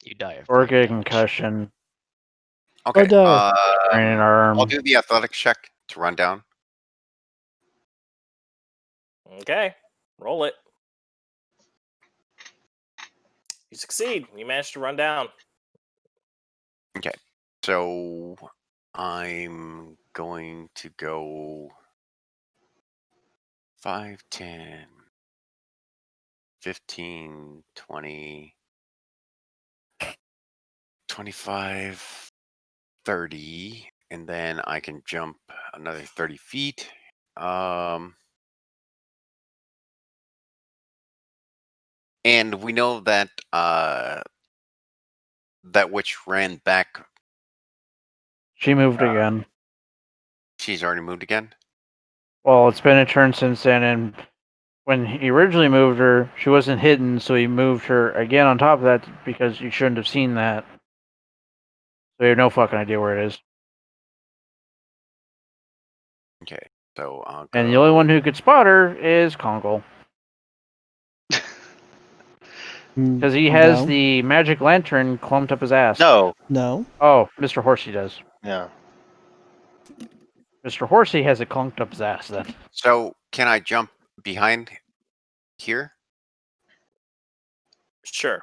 G: You die of
C: Or
G: brain
C: get a
G: damage.
C: concussion.
E: Okay.
F: die.
C: Sprain an
E: I'll
C: arm.
E: do the athletics check to run down.
A: Okay, roll it. You succeed. You managed to run down.
E: So I'm going to go 5, 10, 15, 20, 25, 30, and then I can jump another 30 feet. And we know that that witch ran back.
C: She moved again.
E: She's already moved again.
C: Well, it's been a turn since then, and when he originally moved her, she wasn't hidden, so he moved her again on top of that because you shouldn't have seen that. So you have no fucking idea where it is.
E: Okay, so I'll go.
C: And the only one who could spot her is Kongo. Because he has
F: No.
C: the magic lantern clumped up his ass.
D: No.
F: No.
C: Oh, Mr. Horsey does.
D: Yeah.
C: Mr. Horsey has it clunked up his ass then.
E: So can I jump behind here?
A: Sure.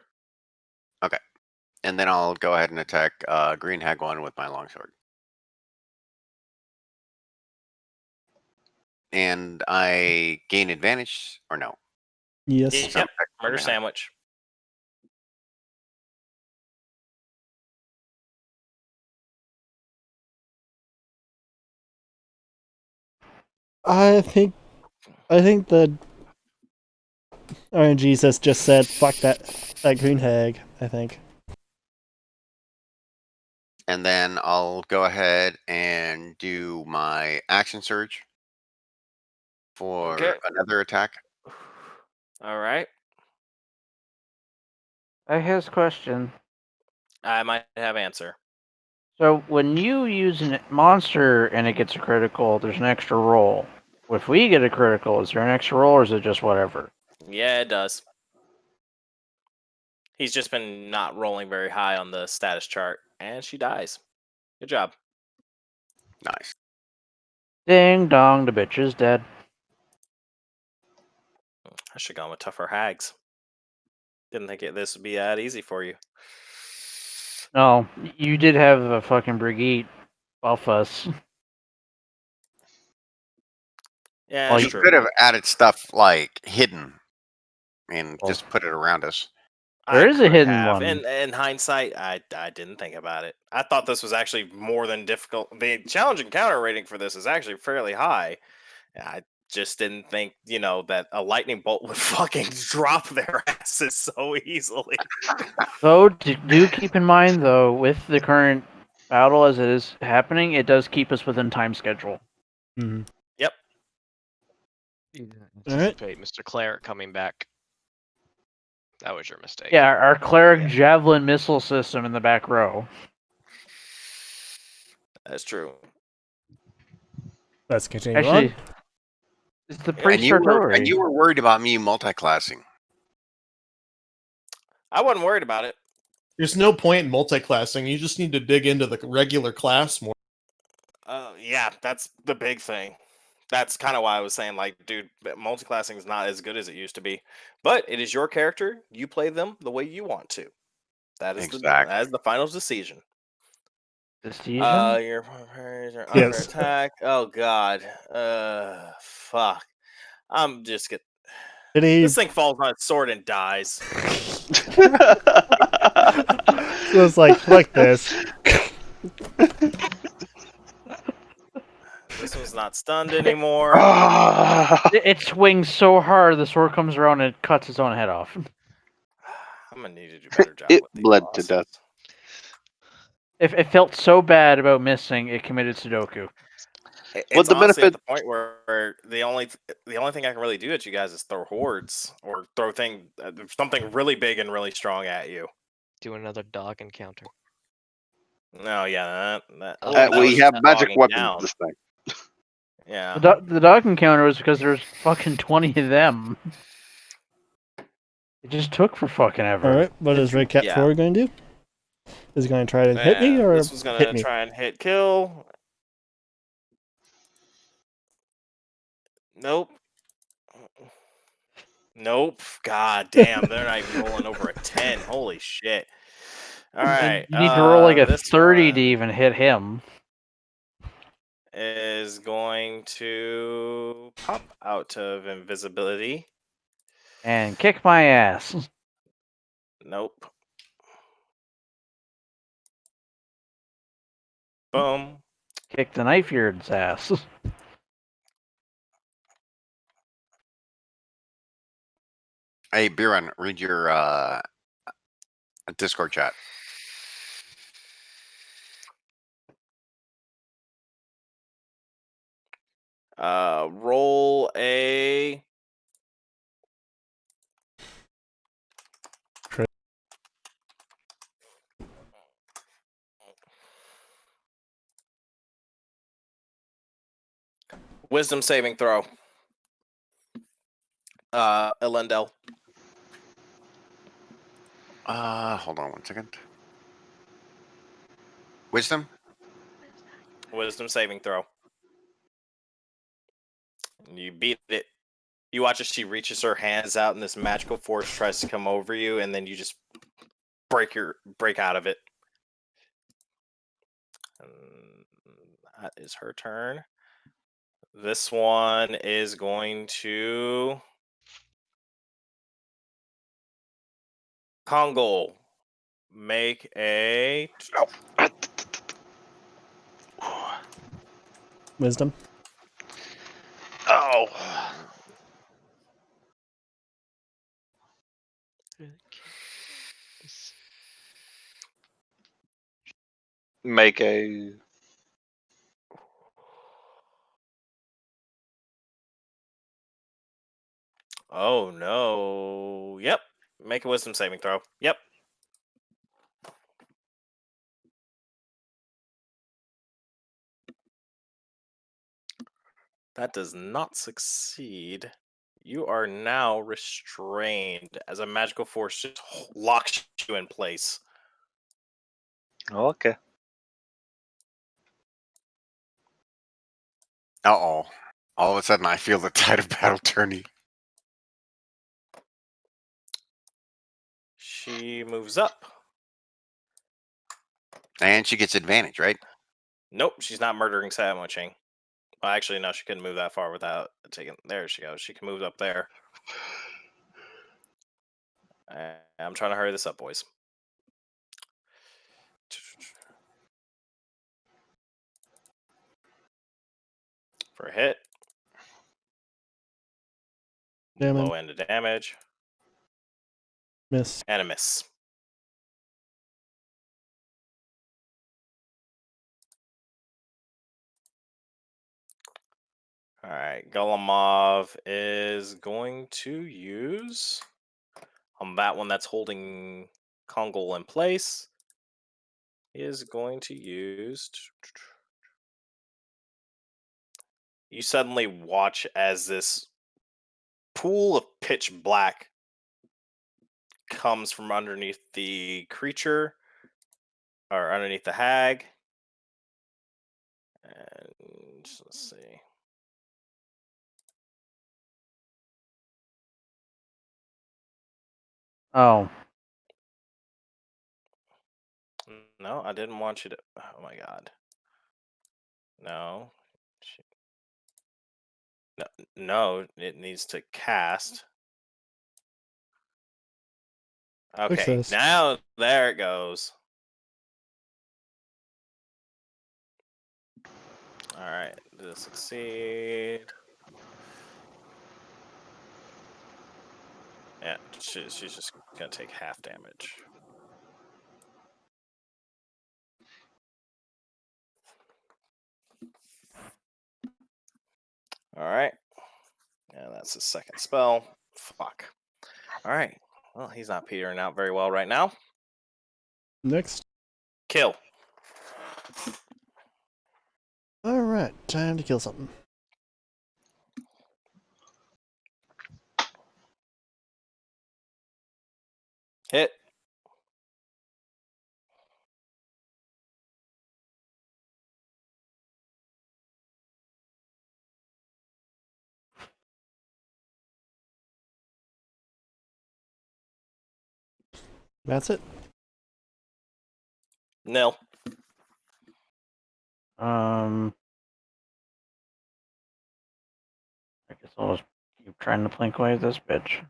E: And then I'll go ahead and attack Green Hagwan with my longsword. And I gain advantage, or no?
F: Yes.
E: It's
A: Yep.
E: not attack from
A: Murder
E: behind.
A: sandwich.
F: I think the RNG just said fuck that green hag. I think.
E: And then I'll go ahead and do my action surge for
A: Okay.
E: another attack.
A: All right.
C: I have a question.
A: I might have answer.
C: So when you use a monster and it gets a critical, there's an extra roll. If we get a critical, is there an extra roll or is it just whatever?
A: Yeah, it does. He's just been not rolling very high on the status chart, and she dies. Good job.
E: Nice.
C: Ding dong, the bitch is dead.
A: I should have gone with tougher hags. Didn't think this would be that easy for you.
C: No, you did have a fucking Brigitte buff us.
A: Yeah,
C: Well,
A: that's
E: You
A: true.
E: could have added stuff like hidden and
C: Well,
E: just put it around us.
C: there is a
A: could
C: hidden
A: have.
C: one.
A: In hindsight, I didn't think about it. I thought this was actually more than difficult. The challenge encounter rating for this is actually fairly high. I just didn't think, that a lightning bolt would fucking drop their asses so easily.
C: So do keep in mind, though, with the current battle as it is happening, it does keep us within time schedule.
F: Mhm.
A: Yep.
G: Anticipate Mr. Claret coming back. That was your mistake.
C: Yeah, our cleric
A: Yeah.
C: javelin missile system in the back row.
A: That's true.
F: Let's continue
C: Actually,
F: on.
C: it's the
A: Yeah,
C: priest artillery.
E: And you were worried about me multi-classing.
A: I wasn't worried about it.
B: There's no point in multi-classing. You just need to dig into the regular class more.
A: Yeah, that's the big thing. That's kind of why I was saying, like, dude, multiclassing is not as good as it used to be. But it is your character. You play them the way you want to. That is
E: Exactly.
A: the final decision.
C: Decision?
A: Your parries are under
F: Yes.
A: attack. Oh god. Fuck. I'm just get.
F: Did he?
A: This thing falls on its sword and dies.
F: So it's like this.
A: This one's not stunned anymore.
C: It swings so hard, the sword comes around and cuts its own head off.
A: I'm gonna need to do a better job
D: It
A: with these
D: bled to
A: bosses.
D: death.
C: It felt so bad about missing, it committed Sudoku.
A: It's
D: the
A: honestly at
D: benefit-
A: the point where the only thing I can really do at you guys is throw hordes or throw something really big and really strong at you.
G: Do another dog encounter.
A: No, yeah, that
G: Oh,
A: that
D: we
A: was
D: have
A: just
D: magic
A: dogging
D: weapons
A: down.
D: this time.
A: Yeah,
C: The dog encounter was because there's fucking 20 of them. It just took for fucking ever.
F: All right. What is Red Cat
A: Yeah.
F: 4 going to do? Is he going to try to hit me
A: And
F: or
A: this was
F: hit
A: gonna
F: me?
A: try and hit kill. Nope. Nope. God damn, they're not even rolling over a 10. Holy shit. All right.
C: You need to roll like a
A: this
C: 30 to
A: one
C: even hit him.
A: is going to pop out of invisibility.
C: And kick my ass.
A: Nope. Boom.
C: Kick the knife yard's ass.
E: Hey, Biron, read your Discord chat.
A: Roll a wisdom saving throw. Elendel.
E: Hold on one second. Wisdom?
A: Wisdom saving throw. You beat it. You watch as she reaches her hands out and this magical force tries to come over you, and then you just break out of it. And that is her turn. This one is going to Kongol. Make a
F: Wisdom.
D: Oh. Make a.
A: Oh no. Yep. Make a wisdom saving throw. Yep. That does not succeed. You are now restrained as a magical force just locks you in place.
D: Okay.
E: Uh-oh. All of a sudden, I feel the tide of battle turning.
A: She moves up.
E: And she gets advantage, right?
A: Nope, she's not murdering sandwiching. Well, actually, no, she couldn't move that far without taking. There she goes. She can move up there. I'm trying to hurry this up, boys. For a hit.
F: Damage.
A: Low end of damage.
F: Miss.
A: And a miss. Alright, Golemov is going to use on that one that's holding Kongol in place. He is going to use. You suddenly watch as this pool of pitch black comes from underneath the creature or underneath the hag. And let's see.
C: Oh.
A: No, I didn't want you to. Oh my god. No. No, no, it needs to cast. Okay,
F: Success.
A: now there it goes. All right, did it succeed? Yeah, she's just gonna take half damage. All right, and that's his second spell. Fuck. All right, well, he's not petering out very well right now.
F: Next.
A: Kill.
F: Alright, time to kill something.
A: Hit.
F: That's it.
A: Nil.
C: I guess I'll just keep trying to plink away at this bitch.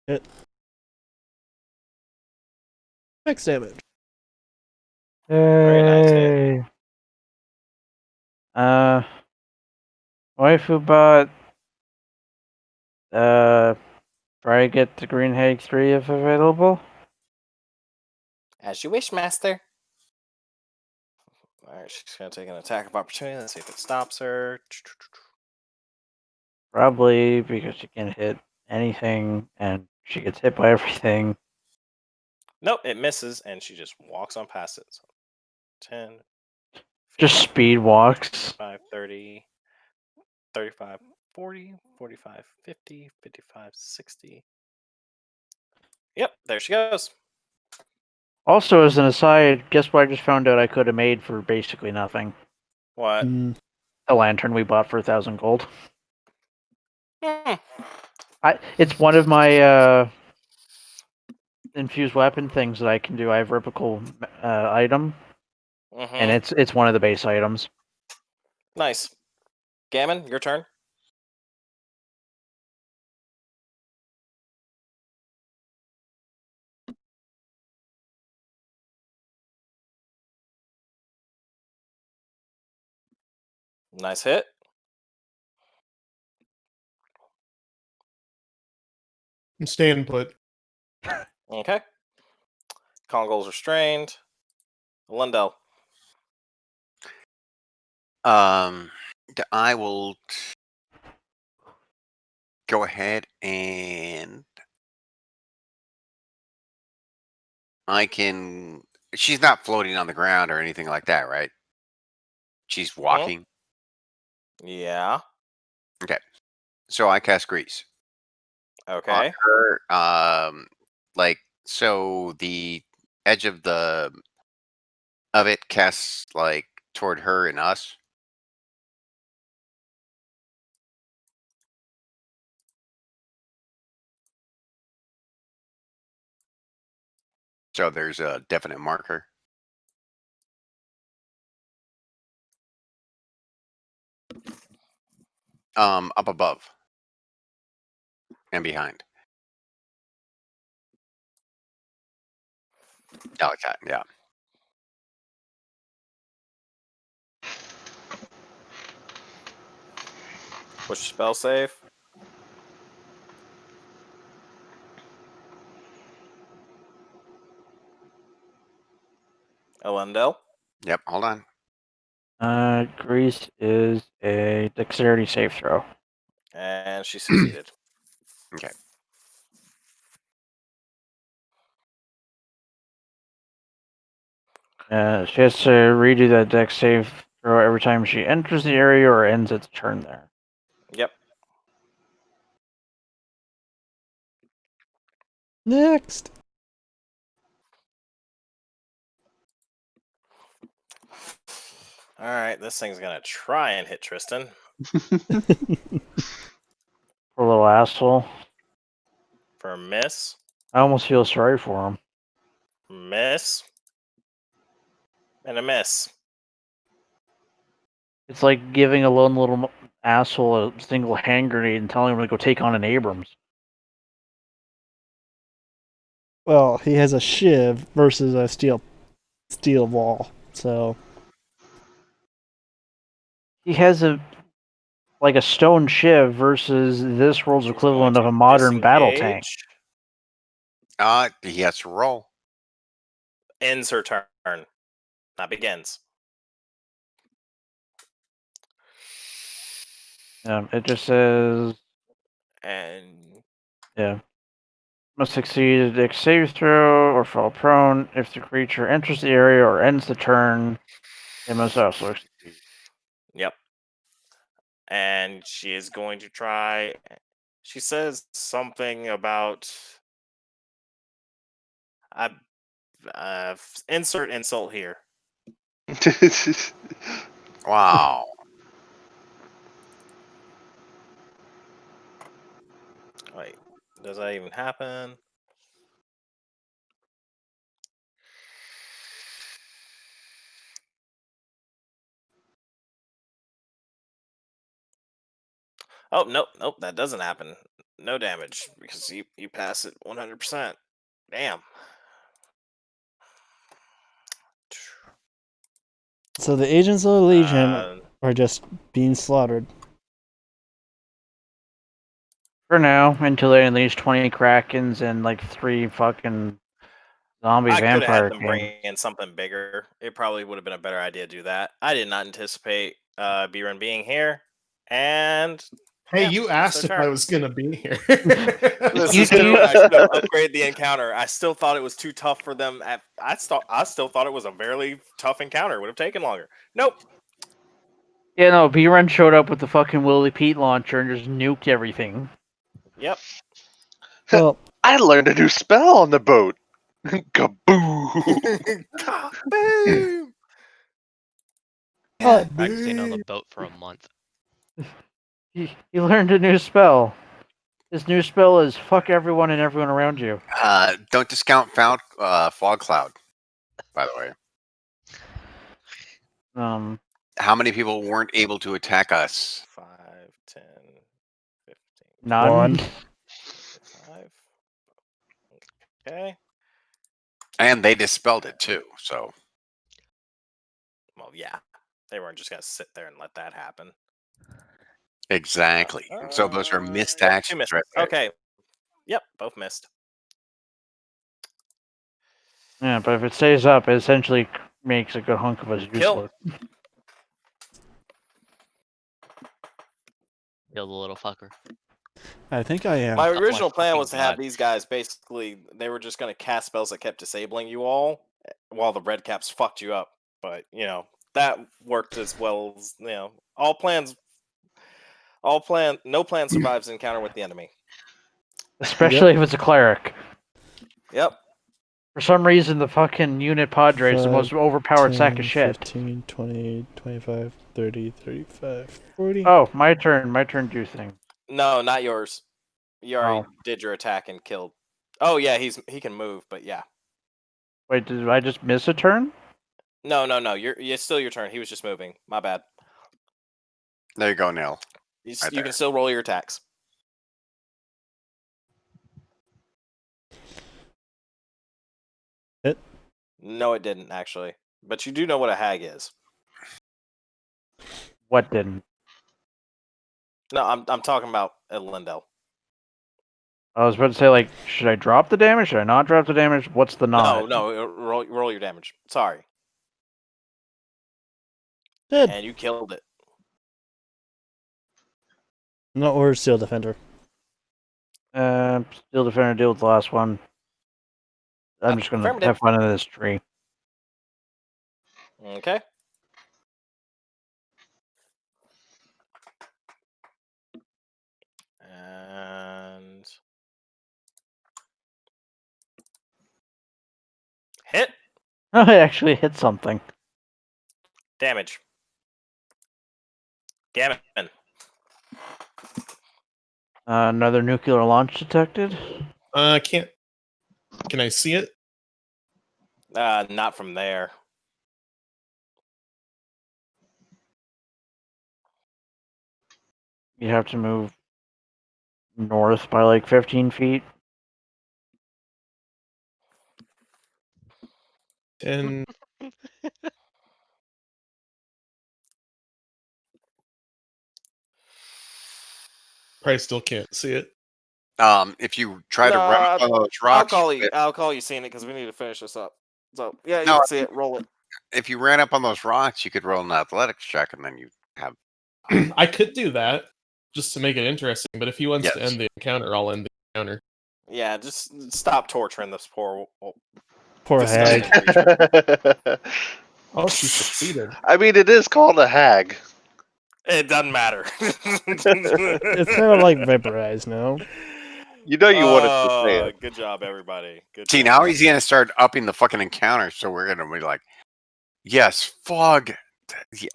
F: Hit. Max damage.
A: Very nice hit.
C: Hey. Waifu bot. Try to get the Green Hague 3 if available.
A: As you wish, master. Alright, she's gonna take an attack of opportunity. Let's see if it stops her.
C: Probably because she can hit anything and she gets hit by everything.
A: Nope, it misses, and she just walks on past it. So 10,
C: Just
A: 15,
C: speed walks.
A: 25, 30, 35, 40, 45, 50, 55, 60. Yep, there she goes.
C: Also, as an aside, guess what I just found out I could have made for basically nothing?
A: What?
F: Mm,
C: The lantern we bought for 1,000 gold.
A: Hmm.
C: It's one of my infused weapon things that I can do. I have replical item, and it's one of the base items.
A: Nice. Gammon, your turn. Nice hit.
B: I'm staying put.
A: Okay. Congole's restrained. Lundell.
E: I will go ahead and I can. She's not floating on the ground or anything like that, right? She's walking.
A: Yeah.
E: So I cast grease on
A: Okay.
E: her. Like so, the edge of it casts like toward her and us. So there's a definite marker. Up above and behind. Yeah, like that. Yeah.
A: What's your spell save? Elendel.
E: Yep. Hold on.
C: Grease is a dexterity save throw.
A: And she succeeded.
E: Okay.
C: She has to redo that dex save throw every time she enters the area or ends its turn there.
A: Yep.
F: next.
A: Alright, this thing's gonna try and hit Tristan.
C: Poor little asshole.
A: For a miss.
C: I almost feel sorry for him.
A: Miss. And a miss.
C: It's like giving a lone little asshole a single hand grenade and telling him to go take on an Abrams.
F: Well, he has a shiv versus a steel wall. So
C: He has a stone shiv versus this world's
A: She's
C: equivalent
A: going
C: of a
A: to
C: modern battle tank.
A: disengage.
E: He has to roll.
A: Ends her turn. Not begins.
C: It just says,
A: And
C: yeah, must succeed a dex save throw or fall prone. If the creature enters the area or ends the turn, it must also succeed.
A: yep. And she is going to try. She says something about insert insult here.
E: Wow.
A: Wait, does that even happen? Oh, nope, that doesn't happen. No damage because you pass it 100%. Damn.
F: So the agents of the Legion
A: Uh,
F: are just being slaughtered.
C: For now, until they unleash 20 Krakens and like 3 fucking zombie
A: I could have had
C: vampire
A: them bring
C: king.
A: in something bigger. It probably would have been a better idea to do that. I did not anticipate B-Run being here. And
B: Hey,
A: yeah,
B: you
A: it's
B: asked
A: their
B: if I
A: turn.
B: was gonna be here.
D: This
C: You-
D: is
C: you-
A: I should have upgraded the encounter. I still thought it was too tough for them. I still thought it was a very tough encounter. It would have taken longer. Nope.
C: Yeah, no, B-Run showed up with the fucking Willy Pete launcher and just nuked everything.
A: Yep.
F: Well,
D: I learned a new spell on the boat. Kaboo!
A: Boom.
F: well,
G: I haven't seen on the boat for a month.
C: He learned a new spell. His new spell is fuck everyone and everyone around you.
E: Don't discount fog cloud. By the way,
C: How
E: how many people weren't able to attack us?
A: 5, 10, 15,
C: none.
F: 1.
A: 5. Okay.
E: And they dispelled it too. So
A: Well, yeah. They weren't just gonna sit there and let that happen.
E: exactly. So those are missed actions
A: 2 missed.
E: right there.
A: Okay. Yep, both missed.
C: Yeah, but if it stays up, it essentially makes a good hunk of us
A: Kill.
C: useless.
G: Kill the little fucker.
F: I think I am.
A: My
G: Oh my
A: original plan
G: fucking
A: was to have
G: God.
A: these guys basically, they were just going to cast spells that kept disabling you all while the red caps fucked you up. But, that worked as well as, no plan survives encounter with the enemy.
C: Especially if it's a cleric.
A: Yep.
C: For some reason, the fucking unit Padre is the
F: 5,
C: most overpowered
F: 10,
C: sack of shit.
F: 15, 20, 25, 30, 35, 40.
C: Oh, my turn. My turn, do thing.
A: No, not yours. You already
C: Oh.
A: did your attack and killed. Oh, yeah, he can move, but yeah.
C: Wait, did I just miss a turn?
A: No. It's still your turn. He was just moving. My bad.
E: There you go, Neil.
A: You
E: Right
A: can
E: there.
A: still roll your attacks.
F: Hit.
A: No, it didn't actually. But you do know what a hag is.
C: What didn't?
A: No, I'm talking about Lindell.
C: I was about to say, like, should I drop the damage? Should I not drop the damage? What's the not?
A: No, roll your damage. Sorry.
F: Dead.
A: And you killed it.
F: No, or Steel Defender.
C: Steel Defender, deal with the last one. I'm just gonna
A: Affirmative.
C: have fun in this tree.
A: Okay. And hit.
C: I actually hit something.
A: Damage. Gammon.
C: Another nuclear launch detected.
B: Can't. Can I see it?
A: Not from there.
C: You have to move north by like 15 feet.
B: 10. Probably still can't see it.
E: If you try to run up on those rocks,
A: I'll call you seeing it because we need to finish this up. So yeah, you
E: No,
A: can see it. Roll it.
E: if you ran up on those rocks, you could roll an athletics check, and then you have.
B: I could do that just to make it interesting, but if he wants to
E: Yes.
B: end the encounter, I'll end the encounter.
A: Yeah, just stop torturing this poor.
F: Poor
A: disgusting
F: hag.
A: creature.
B: Oh, she succeeded.
D: I mean, it is called a hag.
A: It doesn't matter.
F: It's kind of like vaporized now.
D: You know you wanted to say it.
A: Good job, everybody. Good
E: See,
A: job.
E: now he's gonna start upping the fucking encounter, so we're gonna be like, yes, fog.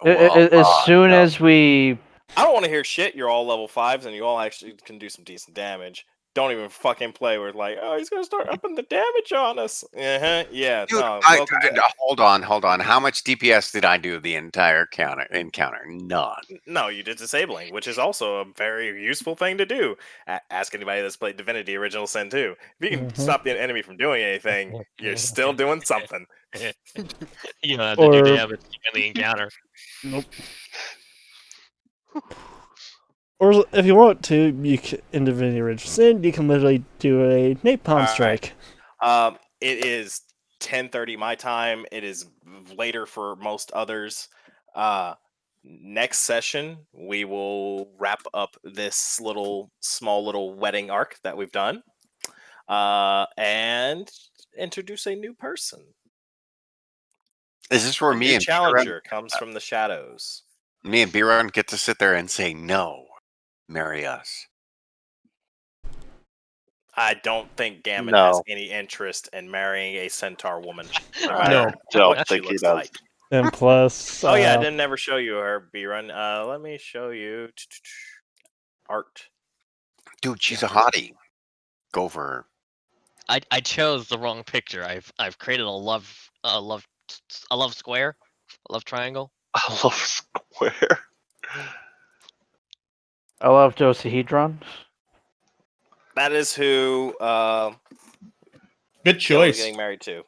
E: Yeah,
C: As soon
E: no.
C: as we.
A: I don't want to hear shit. You're all level 5s and you all actually can do some decent damage. don't even fucking play with like, oh, he's gonna start upping the damage on us. Yeah,
E: Dude,
A: no. Welcome to.
E: hold on. How much DPS did I do the entire encounter? None.
A: No, you did disabling, which is also a very useful thing to do. Ask anybody that's played Divinity Original Sin 2. If you can stop the enemy from doing anything, you're still doing something.
G: You don't have to do
F: Or-
G: damage in the encounter.
F: Nope. Or if you want to, in Divinity Original Sin, you can literally do a napalm
A: Alright.
F: strike.
A: It is 10:30 my time. It is later for most others. Next session, we will wrap up this small little wedding arc that we've done, and introduce a new person.
E: Is this where
A: A
E: me
A: new
E: and
A: challenger comes from the shadows.
E: Me and B-Run get to sit there and say, no, marry us?
A: I don't think Gammon
D: No.
A: has any interest in marrying a centaur woman, no
D: I
A: matter
F: No.
A: what
D: don't
A: she
D: think he
A: looks
D: does.
A: like.
F: And plus,
A: Oh yeah, I didn't never show you her B-Run. Let me show you art.
E: Dude, she's a hottie. Go for her.
G: I chose the wrong picture. I've created a love square, a love triangle.
D: I love Square.
C: I love dosahedron.
A: That is who
B: Good
A: Jill is
B: choice.
A: getting married to.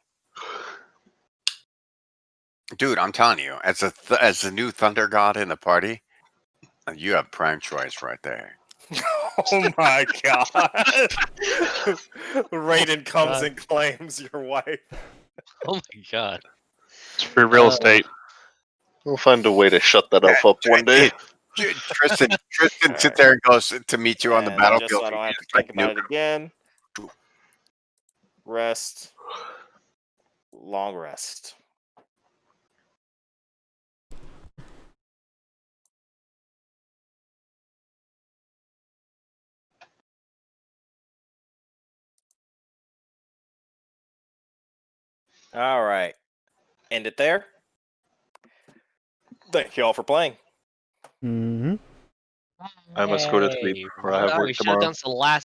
E: Dude, I'm telling you, as the new thunder god in the party, you have prime choice right there.
A: Oh my god! Raiden comes and claims your wife.
G: Oh my god.
H: It's free real estate.
D: We'll find a way to shut that elf up one day.
E: Tristan sits there and goes to meet you on the
A: And
E: battlefield.
A: just so I don't have to
E: It's like
A: think about it
E: nuke.
A: again. Rest. Long rest. All right. End it there. Thank you all for playing.
F: Mm-hmm.
D: I must go to sleep, or I have
G: Sorry,
D: work
G: we should have
D: tomorrow.
G: done some last